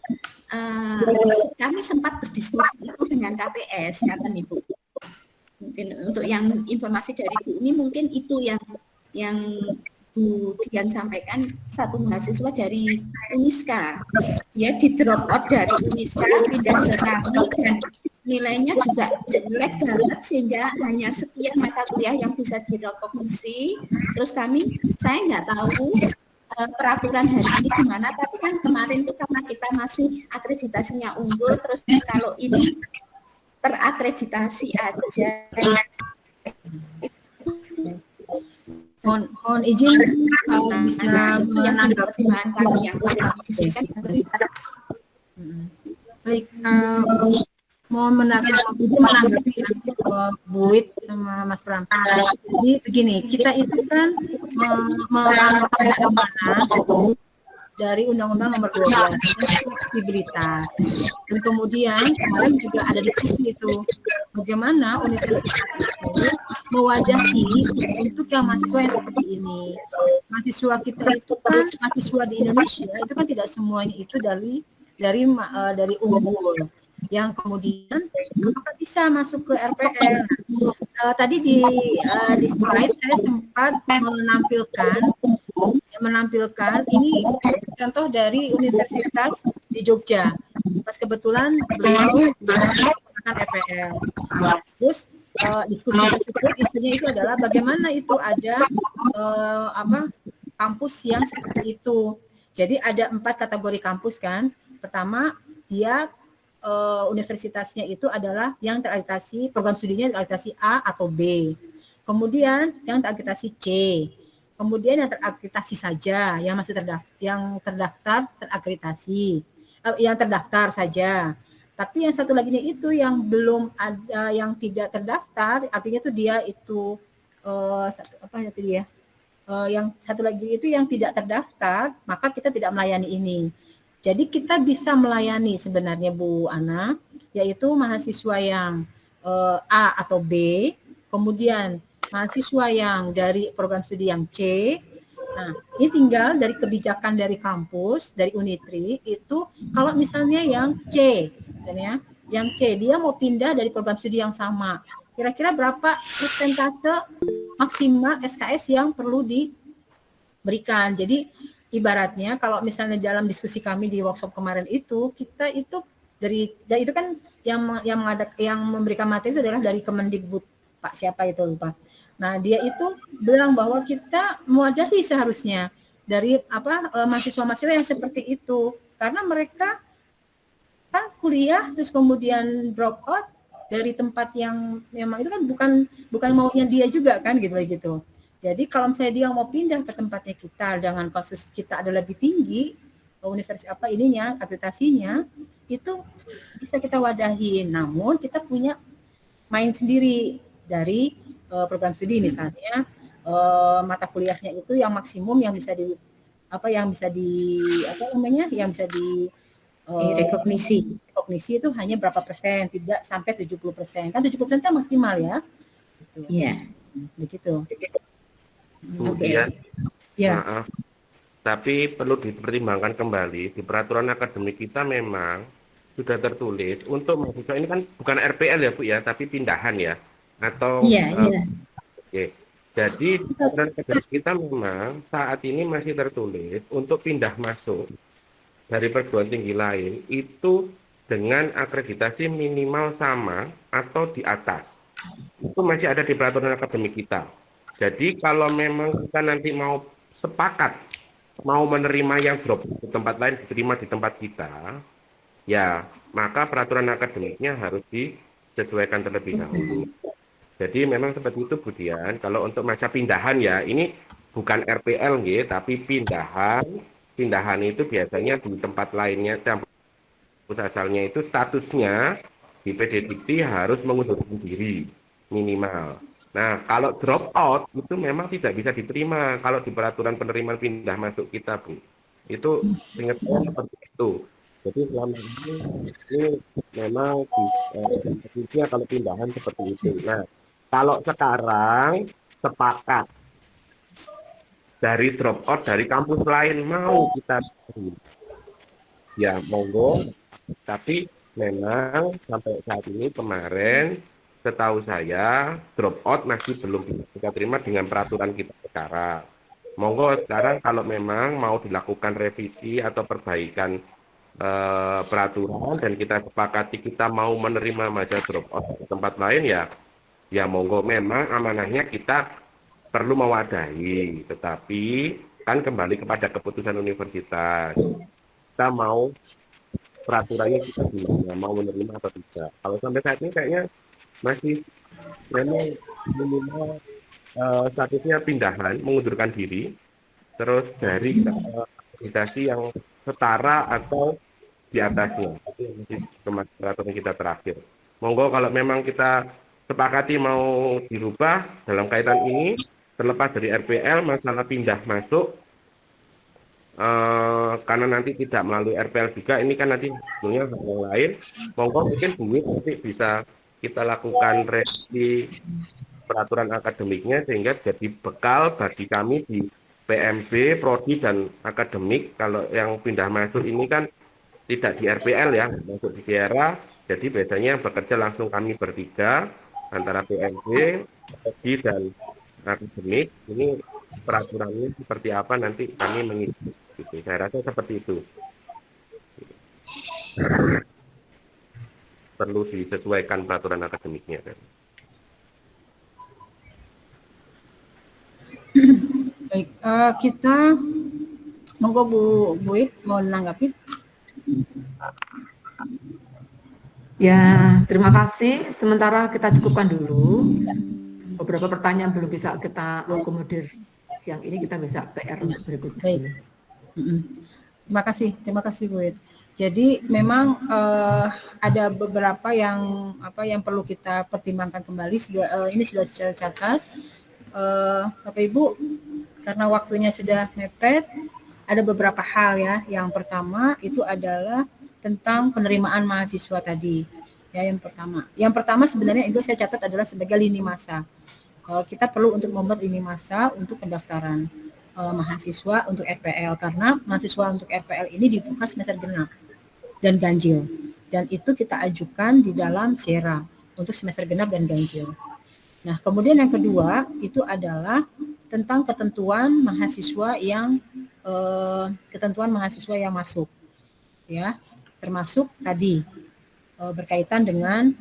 kami sempat berdiskusi itu dengan KPS, kata Ibu. Mungkin untuk yang informasi dari Bu ini mungkin itu yang Bu Dian sampaikan, satu mahasiswa dari Uniska, dia di drop out dari Uniska pindah ke kami dan nilainya juga jelek banget sehingga hanya sekian mata kuliah yang bisa direkognisi. Terus saya nggak tahu peraturan hari ini gimana, tapi kan kemarin itu karena kita masih akreditasinya unggul, terus kalau ini terakreditasi aja. Mohon izin bisa menanggapi kami yang diskusikan. Baik, mohon menanggapi Bu Wit sama Mas Pram. Jadi begini, kita itu kan melakukan amanah dari Undang-Undang Nomor 12 tentang fleksibilitas. Dan kemudian kemarin juga ada diskusi itu bagaimana universitas itu mewadahi untuk yang mahasiswa yang seperti ini. Mahasiswa kita itu kan mahasiswa di Indonesia itu kan tidak semuanya itu dari unggul. Yang kemudian apakah bisa masuk ke RPL? Tadi di slide saya sempat menampilkan ini contoh dari universitas di Jogja. Pas kebetulan beliau menggunakan RPL. Terus diskusi tersebut isunya itu adalah bagaimana itu ada kampus yang seperti itu. Jadi ada 4 kategori kampus kan. Pertama dia universitasnya itu adalah yang terakreditasi, program studinya terakreditasi A atau B. Kemudian yang terakreditasi C. Kemudian yang terakreditasi saja, yang masih terdaftar terakreditasi, yang terdaftar saja. Tapi yang satu lagi itu yang belum ada, yang tidak terdaftar, artinya itu dia itu yang satu lagi itu yang tidak terdaftar, maka kita tidak melayani ini. Jadi kita bisa melayani sebenarnya Bu Ana, yaitu mahasiswa yang A atau B, kemudian mahasiswa yang dari program studi yang C. Nah, ini tinggal dari kebijakan dari kampus, dari Unitri, itu kalau misalnya yang C, yang C, dia mau pindah dari program studi yang sama. Kira-kira berapa persentase maksimal SKS yang perlu diberikan. Jadi, ibaratnya kalau misalnya dalam diskusi kami di workshop kemarin itu, kita itu dari itu kan yang memberikan materi itu adalah dari Kemendikbud, Pak siapa itu lupa. Nah, dia itu bilang bahwa kita mewadahi seharusnya dari mahasiswa-mahasiswa yang seperti itu, karena mereka kan kuliah terus kemudian drop out dari tempat yang memang itu kan bukan maunya dia juga kan gitu. Jadi kalau misalnya dia mau pindah ke tempatnya kita dengan kasus kita ada lebih tinggi universitas akreditasinya itu bisa kita wadahi. Namun kita punya main sendiri dari program studi misalnya mata kuliahnya itu yang maksimum yang bisa rekognisi itu hanya berapa persen, tidak sampai 70%. Kan 70% kan maksimal ya. Iya. Begitu. Kemudian, ya. Maaf, tapi perlu dipertimbangkan kembali di peraturan akademik kita memang sudah tertulis untuk mahasiswa ini kan bukan RPL ya Bu ya, tapi pindahan ya. Atau Oke. Jadi peraturan akademik kita memang saat ini masih tertulis untuk pindah masuk dari perguruan tinggi lain itu dengan akreditasi minimal sama atau di atas. Itu masih ada di peraturan akademik kita. Jadi kalau memang kita nanti mau sepakat mau menerima yang drop di tempat lain diterima di tempat kita, ya maka peraturan akademiknya harus disesuaikan terlebih dahulu. Jadi memang seperti itu Bu Dian. Kalau untuk masa pindahan ya, ini bukan RPL nggih, tapi pindahan. Pindahan itu biasanya di tempat lainnya, kampus asalnya itu statusnya di PD Dikti harus mengundurkan diri minimal. Nah, kalau drop out itu memang tidak bisa diterima kalau di peraturan penerimaan pindah masuk kita, Bu. Itu ingat saya seperti itu. Jadi selama ini memang di kalau pindahan seperti itu. Nah, kalau sekarang sepakat dari drop out dari kampus lain mau kita ya monggo, tapi memang sampai saat ini kemarin setahu saya drop out masih belum bisa kita terima dengan peraturan kita sekarang. Monggo sekarang kalau memang mau dilakukan revisi atau perbaikan peraturan dan kita sepakati kita mau menerima masa drop out di tempat lain ya monggo, memang amanahnya kita perlu mewadahi, tetapi kan kembali kepada keputusan universitas. Kita mau peraturannya kita gimana, mau menerima atau tidak. Kalau sampai saat ini kayaknya masih memang minimal statusnya pindahan, mengundurkan diri, terus dari akreditasi yang setara atau di atasnya. Itu yang masih peraturan kita terakhir. Monggo kalau memang kita sepakati mau dirubah dalam kaitan ini, terlepas dari RPL, masalah pindah masuk, karena nanti tidak melalui RPL juga, ini kan nanti sebenarnya hal yang lain. Monggo mungkin Bu Wit nanti bisa kita lakukan revisi peraturan akademiknya sehingga jadi bekal bagi kami di PMB, Prodi dan akademik. Kalau yang pindah masuk ini kan tidak di RPL ya, masuk di daerah. Jadi biasanya bekerja langsung kami bertiga antara PMB, Prodi dan akademik. Ini peraturannya seperti apa nanti kami mengikuti. Gitu. Saya rasa seperti itu. Perlu disesuaikan peraturan akademiknya. Baik, kita monggo Bu Wit mau menanggapi. Ya, terima kasih. Sementara kita cukupkan dulu. Beberapa pertanyaan belum bisa kita akomodir siang ini, kita bisa PR berikutnya. Baik. Terima kasih Bu Wit. Jadi memang ada beberapa yang perlu kita pertimbangkan kembali. Ini sudah saya catat, Bapak Ibu, karena waktunya sudah mepet. Ada beberapa hal ya. Yang pertama itu adalah tentang penerimaan mahasiswa tadi. Ya, yang pertama sebenarnya itu saya catat adalah sebagai lini masa. Kita perlu untuk membuat lini masa untuk pendaftaran mahasiswa untuk RPL, karena mahasiswa untuk RPL ini dibuka semester genap dan ganjil, dan itu kita ajukan di dalam SERA untuk semester genap dan ganjil. Nah, kemudian yang kedua itu adalah tentang ketentuan mahasiswa yang masuk, ya, termasuk tadi berkaitan dengan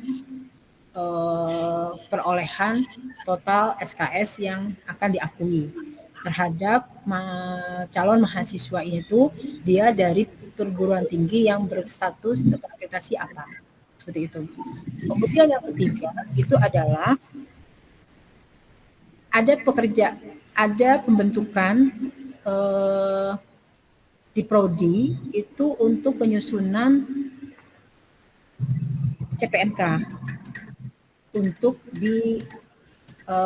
perolehan total SKS yang akan diakui terhadap calon mahasiswa itu, dia dari perguruan tinggi yang berstatus terakreditasi apa, seperti itu. Kemudian yang ketiga itu adalah ada pembentukan di Prodi itu untuk penyusunan CPMK untuk di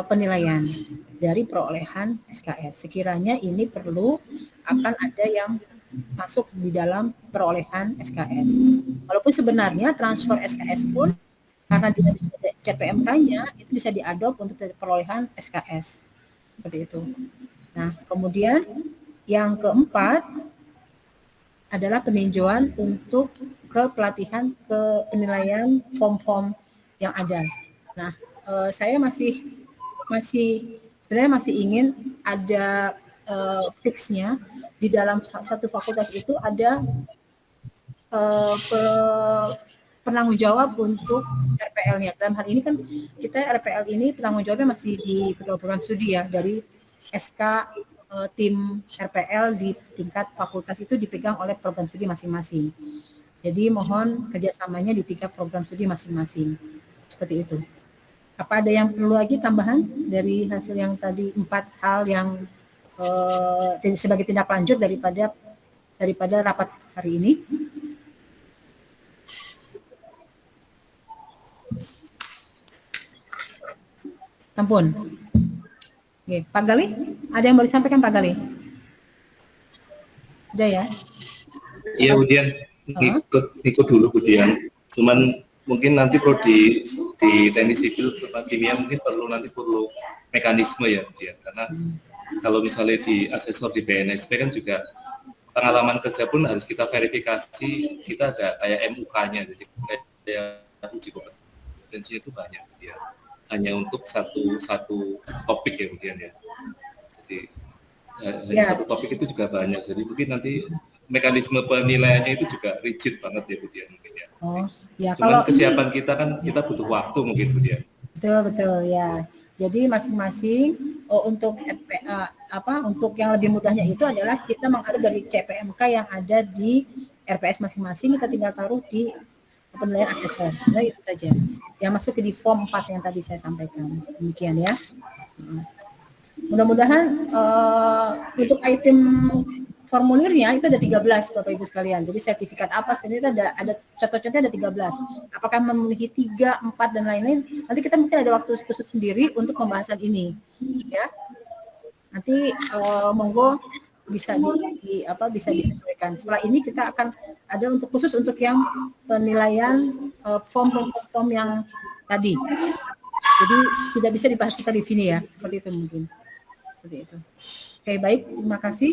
penilaian dari perolehan SKS. Sekiranya ini akan ada yang masuk di dalam perolehan SKS. Walaupun sebenarnya transfer SKS pun karena dia CPMK-nya itu bisa diadop untuk perolehan SKS. Seperti itu. Nah, kemudian yang keempat adalah peninjauan untuk pelatihan penilaian form-form yang ada. Nah, saya sebenarnya masih ingin ada fixnya di dalam satu fakultas itu ada penanggung jawab untuk RPL-nya. Dalam hal ini kan kita RPL ini penanggung jawabnya masih di ketua program studi ya, dari SK tim RPL di tingkat fakultas itu dipegang oleh program studi masing-masing. Jadi mohon kerjasamanya di 3 program studi masing-masing. Seperti itu. Apa ada yang perlu lagi tambahan dari hasil yang tadi 4 hal yang sebagai tindak lanjut daripada rapat hari ini? Ampun. Oke, Pak Gali, ada yang mau disampaikan Pak Gali? Udah ya? Iya, Budian, ikut dulu Budian. Cuman mungkin nanti di teknik sipil sama kimia mungkin perlu mekanisme ya Budian, karena kalau misalnya di asesor di BNSP kan juga pengalaman kerja pun harus kita verifikasi, kita ada kayak MUK-nya, jadi kayak uji kompetensinya itu banyak Budian. Hanya untuk satu topik ya Budian ya. Jadi hanya satu topik itu juga banyak, jadi mungkin nanti mekanisme penilaiannya itu juga rigid banget ya Budian mungkin ya. Oh, ya Cuman kalau kesiapan kita kan kita butuh waktu mungkin Budian. betul ya. Jadi masing-masing untuk untuk yang lebih mudahnya itu adalah kita mengatur dari CPMK yang ada di RPS masing-masing, kita tinggal taruh di penilaian asesor. Sebenarnya itu saja. Yang masuk di form 4 yang tadi saya sampaikan. Demikian ya. Mudah-mudahan untuk item formulirnya itu ada 13 Bapak Ibu sekalian. Jadi sertifikat apa sebenarnya itu ada contoh-contohnya ada 13. Apakah memenuhi 3, 4 dan lain-lain? Nanti kita mungkin ada waktu khusus sendiri untuk pembahasan ini. Ya. Nanti monggo bisa bisa disesuaikan. Setelah ini kita akan ada untuk khusus untuk yang penilaian form yang tadi. Jadi tidak bisa dibahas kita di sini ya, seperti itu mungkin. Seperti itu. Oke, baik, terima kasih.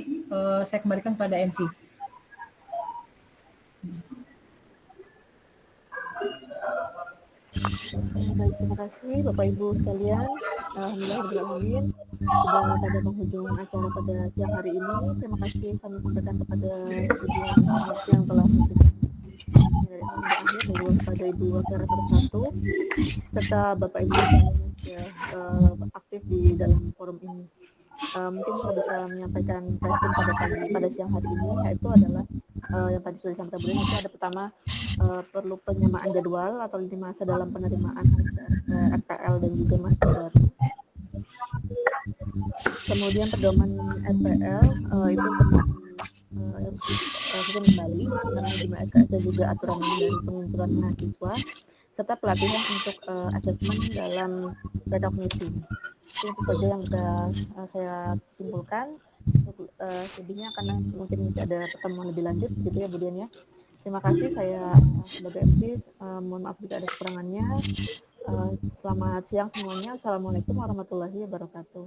Saya kembalikan kepada MC. Baik, terima kasih Bapak Ibu sekalian. Alhamdulillah sudah pada penghujung acara pada siang hari ini. Terima kasih kami sampaikan kepada Ibu yang telah kepada Ibu Wakil Rektor 1 serta Bapak Ibu yang aktif di dalam forum ini. Mungkin saya bisa menyampaikan presentasi pada siang hari ini, yaitu adalah yang tadi sudah disampaikan Budian, itu ada pertama perlu penyamaan jadwal atau lini masa dalam penerimaan RPL dan juga mahasiswa baru. Kemudian pedoman RPL itu perlu kembali tentang jumlah SKS dan juga aturan dan pengumpulan mahasiswa, serta pelatihan untuk asesmen dalam rekognisi. Itu saja yang bisa saya simpulkan. Sedihnya karena mungkin ada pertemuan lebih lanjut gitu ya Budian ya. Terima kasih, saya sebagai MC mohon maaf jika ada kekurangannya. Selamat siang semuanya. Assalamualaikum warahmatullahi wabarakatuh.